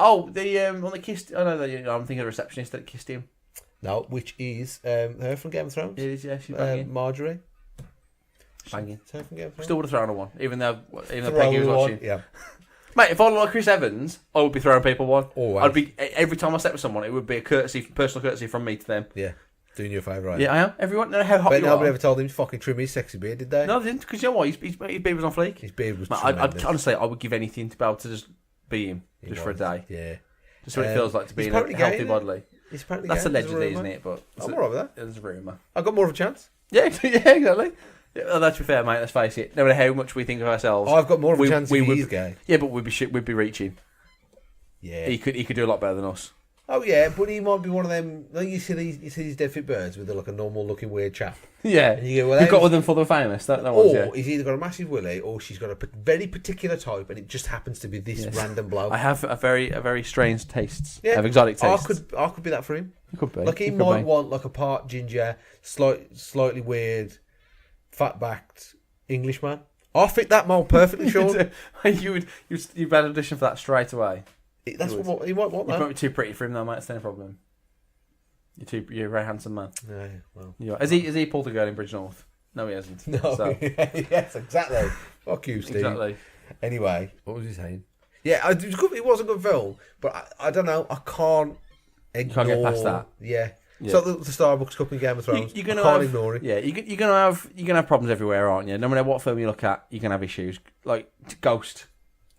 Oh, the one that kissed. Oh no, I'm thinking of the receptionist that kissed him. No, which is her from Game of Thrones. It is, yeah, she's banging. Marjorie. Banging. It's her from Game of Thrones. Still would have thrown her one, even though Throw Peggy was her one, watching. Yeah. Mate, if I looked like Chris Evans, I would be throwing people one. Always. I'd be every time I slept with someone, it would be a personal courtesy from me to them. Yeah. Doing you a favour, right? Yeah, I am. Everyone know how hot But you nobody are. ever told him to fucking trim his sexy beard, did they? No, they didn't, because you know what? His beard was on fleek. His beard was Mate, tremendous. honestly, I would give anything to be able to just be him, He just for a was, day. Yeah. Just what it feels like to be he's in a apparently gay, healthy isn't he? bodily. He's apparently That's gay. There's a allegedly, rumour. isn't it? But I'm alright with that. there's a rumour. I've got more of a chance. Yeah, yeah, exactly. Yeah, well, that's fair, mate. Let's face it. No matter how much we think of ourselves, I've got more of a chance if would, he's gay. Yeah, but we'd be reaching. Yeah. He could do a lot better than us. Oh yeah, but he might be one of them. Like you see these dead fit birds with like a normal looking weird chap. Yeah, And you go, well, you've got how's- with them for the famous. That one's, Or yeah. he's either got a massive willy, or she's got a very particular type, and it just happens to be this Yes. random bloke. I have a very strange tastes. Yeah, I have exotic tastes. I could be that for him. You could be. Like he You could might be. want like a part ginger, slightly weird, fat backed Englishman. I fit that mold perfectly, Sean. you'd bad audition for that straight away. That's what he might want. You That. might be too pretty for him though, mate. That's the only problem. You're a very handsome man. No, well, You are. Has he pulled a girl in Bridge North? No, he hasn't. no. So, Yes, exactly. Fuck you, Steve. exactly. Anyway, what was he saying? Yeah, it was good. It was a good film, but I don't know. I can't ignore. can't get past that. Yeah. Yeah. So the Starbucks Cup in Game of Thrones. You're I gonna can't have, ignore it. Yeah, you're gonna have problems everywhere, aren't you? No matter what film you look at, you're gonna have issues. Like Ghost.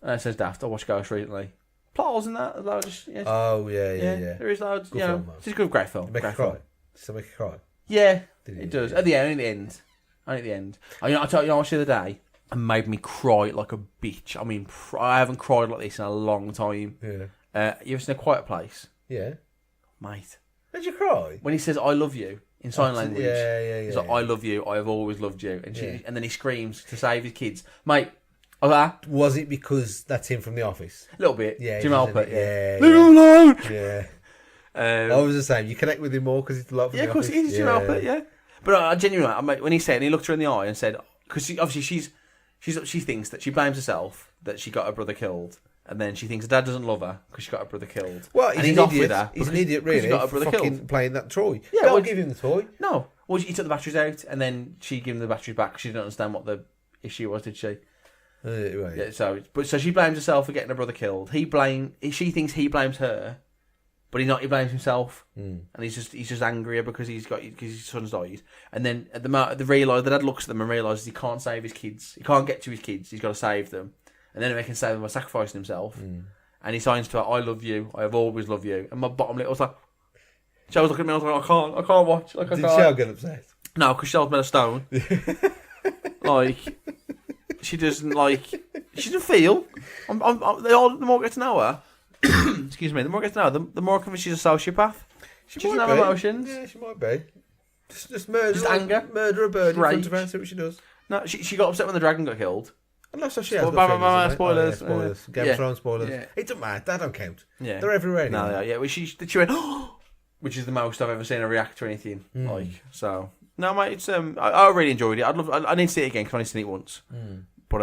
It says daft. I watched Ghost recently. Plot holes in that. Loads, yeah, Oh yeah. There is loads. Good You know, film, though. it's a good, great film. Make you Great cry. film. Does it make you cry? Yeah, Did it it? does. Yeah. At the end. Only at the end. I told you I watched the other day and made me cry like a bitch. I mean, I haven't cried like this in a long time. Yeah. You ever seen A Quiet Place? Yeah. Mate. Did you cry? When he says, I love you, in sign language. Yeah. He's like, I love you, I have always loved you. And Yeah. and then he screams to save his kids. Mate, I was like, Was it because that's him from The Office? a little bit. Yeah. Jim he Halpert, said it. yeah. Yeah. Leave him alone! Yeah. Um, I was the same. You connect with him more because he's the lot from yeah, The of course, Office. he's Jim Halpert, yeah. But I genuinely, when he said, and he looked her in the eye and said, because obviously she thinks that she blames herself that she got her brother killed. And then she thinks her dad doesn't love her because she got her brother killed. Well, and he's he's an off idiot. with her. He's an because- idiot, because really. he got her brother fucking killed. playing that toy. Yeah, Don't well, give him the toy. No. Well, he took the batteries out and then she gave him the batteries back because she didn't understand what the if she was, did she? Right. Yeah. So she blames herself for getting her brother killed. She thinks he blames her, but he blames himself, and he's just angrier because his son's died. And then at the dad looks at them and realizes he can't save his kids. He can't get to his kids. He's got to save them, and then he can save them by sacrificing himself. And he signs to her, "I love you. I have always loved you." And my bottom lip was like, she was looking at me. I was like, I can't watch. Like, Did Shell get upset? No, because Shell's made of stone. Like, she doesn't feel. The more I get to know her, excuse me, the more I get to know her, the more convinced she's a sociopath. She doesn't have emotions. Yeah, she might be. Just murder. Just anger. Murder a bird in front of her and see what she does. No, she got upset when the dragon got killed. And that's how she has. Spoilers. Spoilers. Game of Thrones spoilers. Yeah. It doesn't matter. That don't count. Yeah. They're everywhere anyway. No, they are. Yeah, well, she went, which is the most I've ever seen her react to anything. So. No, mate, it's I really enjoyed it. I need to see it again because I only seen it once. But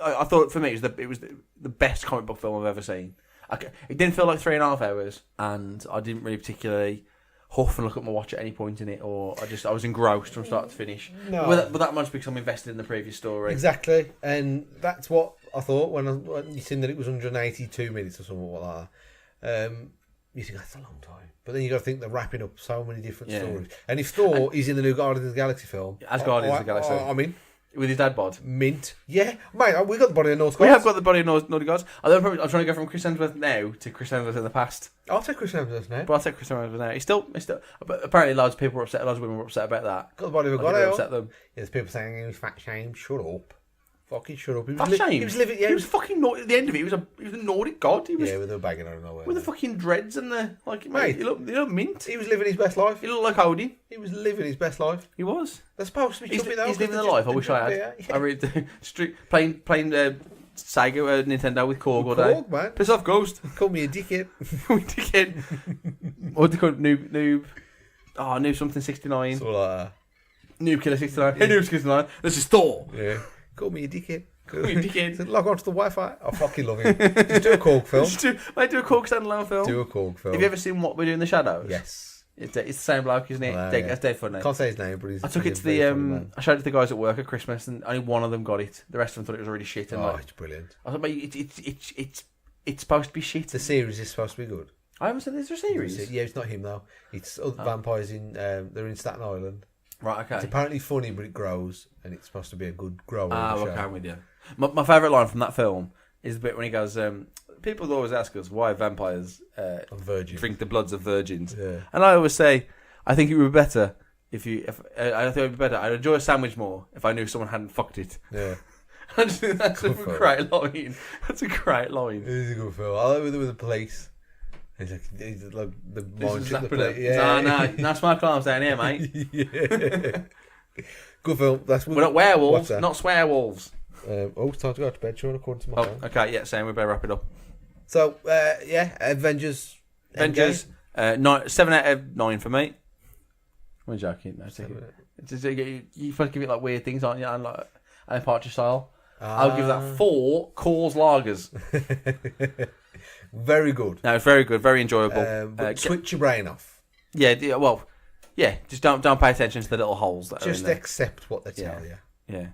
I thought for me it was the best comic book film I've ever seen. It didn't feel like 3.5 hours, and I didn't really particularly huff and look at my watch at any point in it, or I was engrossed from start to finish. No, but that much because I'm invested in the previous story. Exactly, and that's what I thought when you seen that it was 182 minutes or something like that. You think that's a long time, but then you got to think they're wrapping up so many different stories. And if Thor is in the new Guardians of the Galaxy film, as Guardians of the Galaxy, I mean, with his dad bod, mint, yeah, mate, we got the body of North Gods. We have got the body of Naughty Gods. I'm trying to go from Chris Hemsworth now to Chris Hemsworth in the past. I'll take Chris Hemsworth now. But I'll take Chris Hemsworth now. He's still. But apparently, loads of people were upset. Loads of women were upset about that. Got the body of a god. Upset them. Yeah, there's people saying he was fat shame. Shut up. Fucking shut up. Fat shame. He was living. Yeah, he was fucking naughty. At the end of it, he was a Nordic god. He was. Yeah, with the bagging out of nowhere. With the fucking dreads and the mate. He looked mint. He was living his best life. He looked like Odin. He was living his best life. He was. They're supposed to be. He's living the life I wish I had. Yeah. I really do. Playing Sega Nintendo with Korg all day. Korg, man. Piss off, Ghost. Call me a dickhead. What do they call it? Noob. Oh, Noob something 69. So like Noob Killer 69. Hey, Noob 69. This is Thor. Yeah. Call me a dickhead. Dickhead. Log on to the Wi-Fi. I fucking love him. Just do a Korg film. Do a Korg standalone film. Do a Korg film. Have you ever seen What We Do in the Shadows? Yes. It's the same bloke, isn't it? That's dead funny. Can't say his name, but he's. I took it to the. I showed it to the guys at work at Christmas, and only one of them got it. The rest of them thought it was really shit. And it's brilliant. I thought, mate, it's supposed to be shit. The series is supposed to be good. I haven't seen this series. Yeah, it's not him though. It's other vampires in. They're in Staten Island. Right. Okay. It's apparently funny, but it grows, and it's supposed to be a good grower. Okay, I'm with you. My favourite line from that film is the bit when he goes, people always ask us why vampires drink the bloods of virgins. Yeah. And I always say, I think it would be better I think it would be better. I'd enjoy a sandwich more if I knew someone hadn't fucked it. Yeah. I just think that's a great line. That's a great line. It is a good film. I like with the police. He's like the monster. Yeah. No, smart arms down here, mate. Yeah. Good film. We're not werewolves, not swearwolves. It's time to go to bed, Sean, according to my phone. Okay, yeah, same. We better wrap it up. So, Avengers. 7 out of 9 for me. I'm joking. No, you supposed to give it like weird things, aren't you? And like Alan Partridge style. I'll give that 4 Coors lagers. Very good. No, very good, very enjoyable. Switch your brain off. Yeah, well, yeah. Just don't pay attention to the little holes that are in there. Accept what they tell you. Yeah.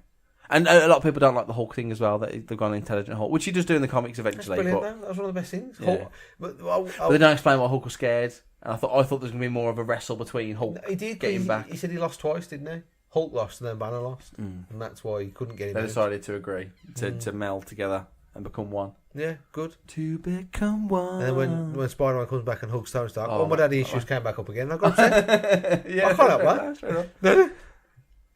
And a lot of people don't like the Hulk thing as well. That they've gone intelligent Hulk, which he does do in the comics eventually. That's brilliant. That was one of the best things. Yeah. Hulk, but they don't explain why Hulk was scared. And I thought there was going to be more of a wrestle between Hulk. He did getting back. He said he lost twice, didn't he? Hulk lost and then Banner lost, and that's why he couldn't get him. They decided to agree to meld together and become one. Yeah, good. To become one. And then when Spider-Man comes back and Hulk's Tony Stark, my daddy issues came back up again. I got upset. Yeah, I can't help that.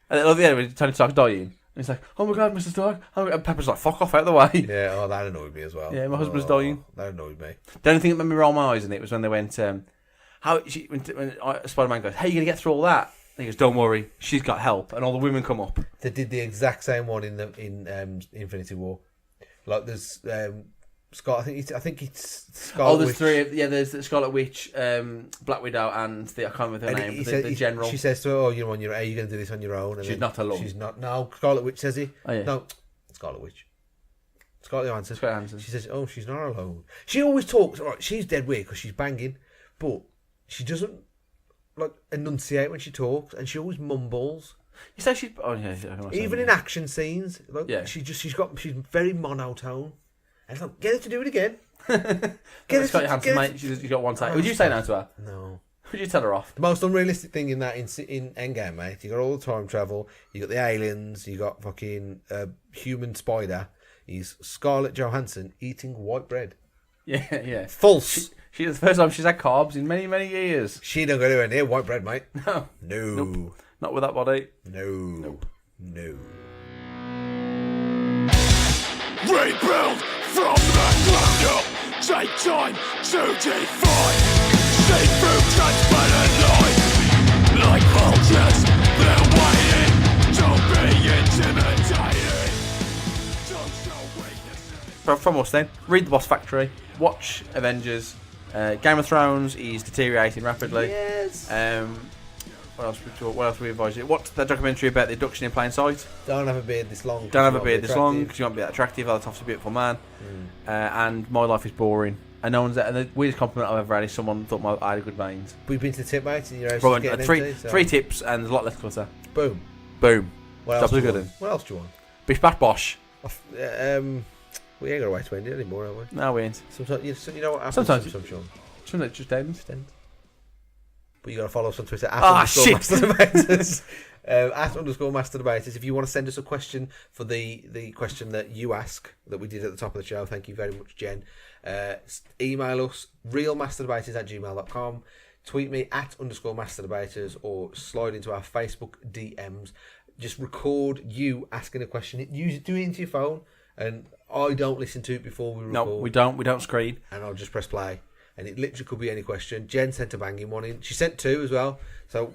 And then at the end, when Tony Stark's dying, and he's like, "Oh my God, Mr. Stark!" And Pepper's like, "Fuck off out of the way." Yeah, that annoyed me as well. Yeah, my husband's dying. That annoyed me. The only thing that made me roll my eyes in it was when they went, when Spider-Man goes, "How are you going to get through all that?" And he goes, "Don't worry, she's got help." And all the women come up. They did the exact same one in Infinity War. Like there's Scott. I think it's Scarlet Witch. Witch. 3. Yeah, there's the Scarlet Witch, Black Widow, and I can't remember her name. The general. She says to her, "Oh, you're on your own. Are you going to do this on your own?" And she's not alone. She's not. No, Scarlet Witch says he. Oh, yeah. No, Scarlet Witch. Scarlet Johansson. Scarlet Johansson. She says, "Oh, she's not alone." She always talks. Right, she's dead weird because she's banging, but she doesn't like enunciate when she talks, and she always mumbles. You say she's... Oh, yeah. I'm not saying Even that. in action scenes, like, Yeah. she's very monotone. And it's like, get her to do it again. It's got your handsome, mate. She's got one take. Would you say no to her? No. Would you tell her off? The most unrealistic thing in that in Endgame, mate. You got all the time travel. You got the aliens. You got fucking human spider. He's Scarlett Johansson eating white bread. Yeah, yeah. False. She's the first time she's had carbs in many, many years. She don't go anywhere near white bread, mate. No. No. Nope. Not with that body. No. Nope. No. Rebuild from the ground up. Take time to define. See through transparent light. Like vultures, they're waiting. Don't be intimidated. Don't show weakness. From us then, read The Boss Factory, watch Avengers, Game of Thrones is deteriorating rapidly. Yes. What else we advise you? Watch that documentary about the abduction in plain sight. Don't have a beard this long. Don't have a beard this long because you won't be that attractive. Toffa's a beautiful man. And my life is boring. And no one's there. And the weirdest compliment I've ever had is someone thought I had a good veins. We've been to the tip, mate, and your house Bro, is getting three, empty, so. 3 tips and there's a lot less clutter. Boom. Boom. What else, Jobs do are you good. want? What else do you want? Bish bash bosh. We ain't got to wait to end it anymore, have we? No, we ain't. Sometimes, you know what happens Sometimes. Sean? Something that just ends. But you got to follow us on Twitter Shit. @_masterdebaters. @_masterdebaters. If you want to send us a question for the question that you ask that we did at the top of the show, thank you very much, Jen. Email us realmasterdebaters@gmail.com. Tweet me @_masterdebaters or slide into our Facebook DMs. Just record you asking a question. Do it into your phone, and I don't listen to it before we record. No, we don't. We don't screen. And I'll just press play. And it literally could be any question. Jen sent a banging one in. She sent 2 as well. So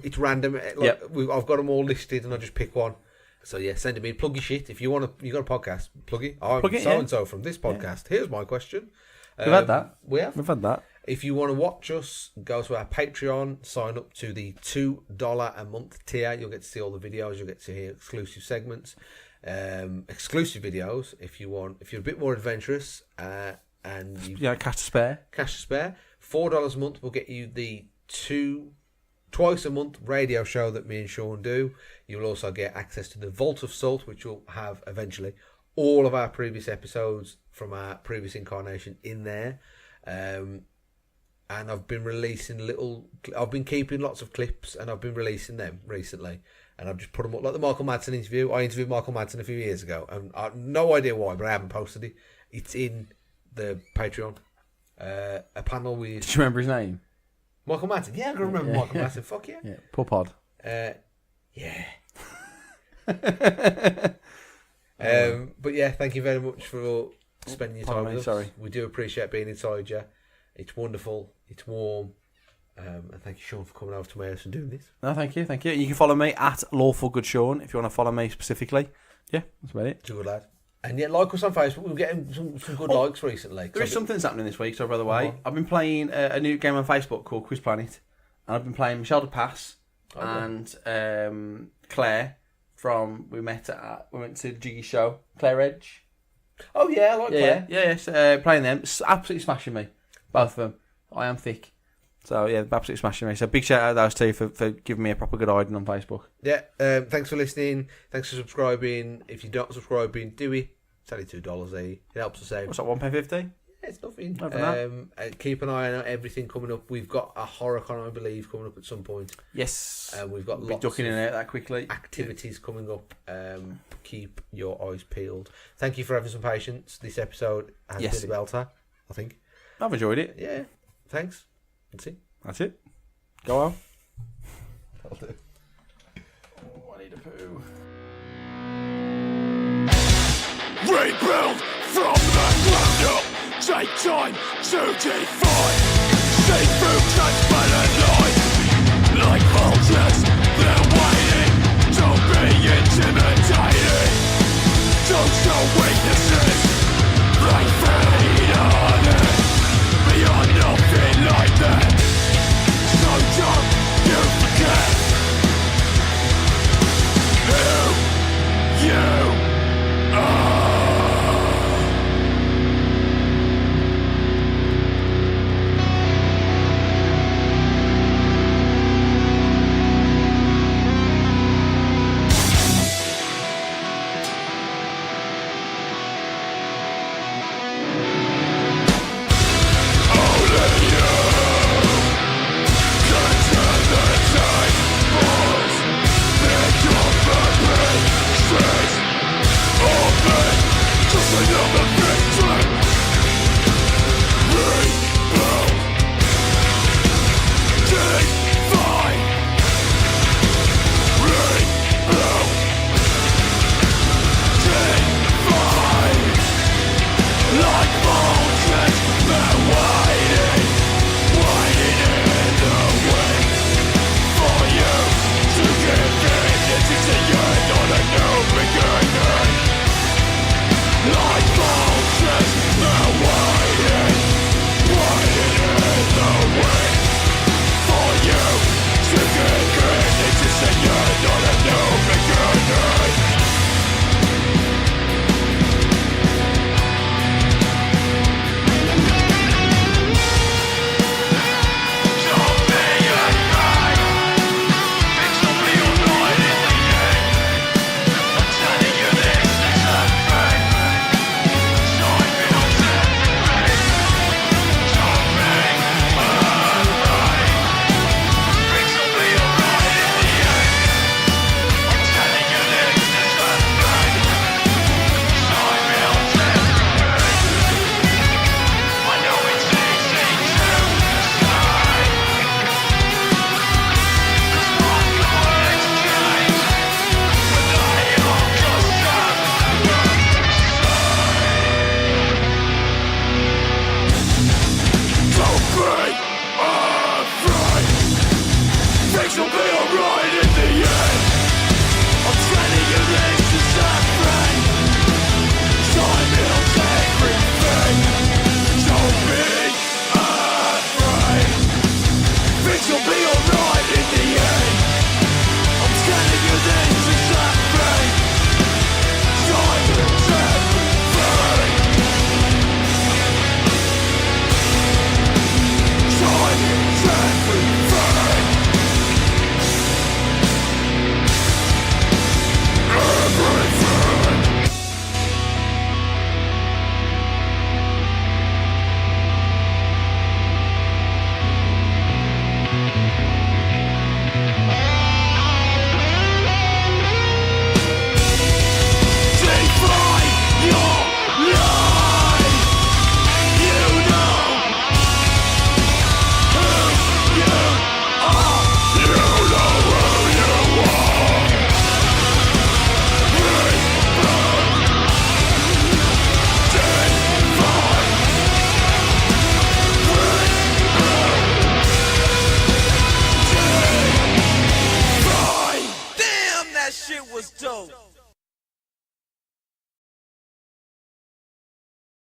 it's random. I've got them all listed and I just pick one. So yeah, send them in. Plug your shit. If you want to, you got a podcast, plug it. I'm Plug it, so-and-so from this podcast. Here's my question. We've had that. We have. We've had that. If you want to watch us, go to our Patreon, sign up to the $2 a month tier. You'll get to see all the videos. You'll get to hear exclusive segments, exclusive videos. If you're a bit more adventurous, and you Cash to spare. Cash to spare, $4 a month will get you the twice a month radio show that me and Sean do. You'll also get access to the Vault of Salt, which will have eventually all of our previous episodes from our previous incarnation in there. And I've been releasing I've been keeping lots of clips and I've been releasing them recently. And I've just put them up, like the Michael Madsen interview. I interviewed Michael Madsen a few years ago, and I have no idea why, but I haven't posted it. It's in the Patreon. A panel with... Do you remember his name? Michael Madsen. Yeah, I can remember Michael Madsen. Fuck yeah. Yeah, poor pod. Yeah. But yeah, thank you very much for spending your time with us. Sorry. We do appreciate being inside you. It's wonderful. It's warm. And thank you, Sean, for coming over to my house and doing this. No, thank you. You can follow me @LawfulGoodSean if you want to follow me specifically. Yeah, that's about it. It's a good lad. And yeah, like us on Facebook. We're getting some good likes recently. There is something that's happening this week, so by the way, I've been playing a new game on Facebook called Quiz Planet, and I've been playing Michelle de Pass and Claire from we went to the Jiggy show, Claire Edge. Oh yeah, I like Claire. Yeah. Playing them, absolutely smashing me, both of them. I am thick. So yeah, absolutely smashing me. So big shout out to those two for giving me a proper good hiding on Facebook. Yeah, thanks for listening. Thanks for subscribing. If you're not subscribing, do it. It's only $2 a. It helps us out. What's that, £1.50? Yeah, it's nothing. Keep an eye on everything coming up. We've got a HorrorCon, I believe, coming up at some point. Yes. We've got Be lots ducking of in and out that quickly. activities coming up. Keep your eyes peeled. Thank you for having some patience. This episode has been a belter, I think. I've enjoyed it. Yeah. Thanks. That's it. That's it. Go on. That'll do. Oh, I need a poo. Rebuild from the ground up. Take time to define. See through transparent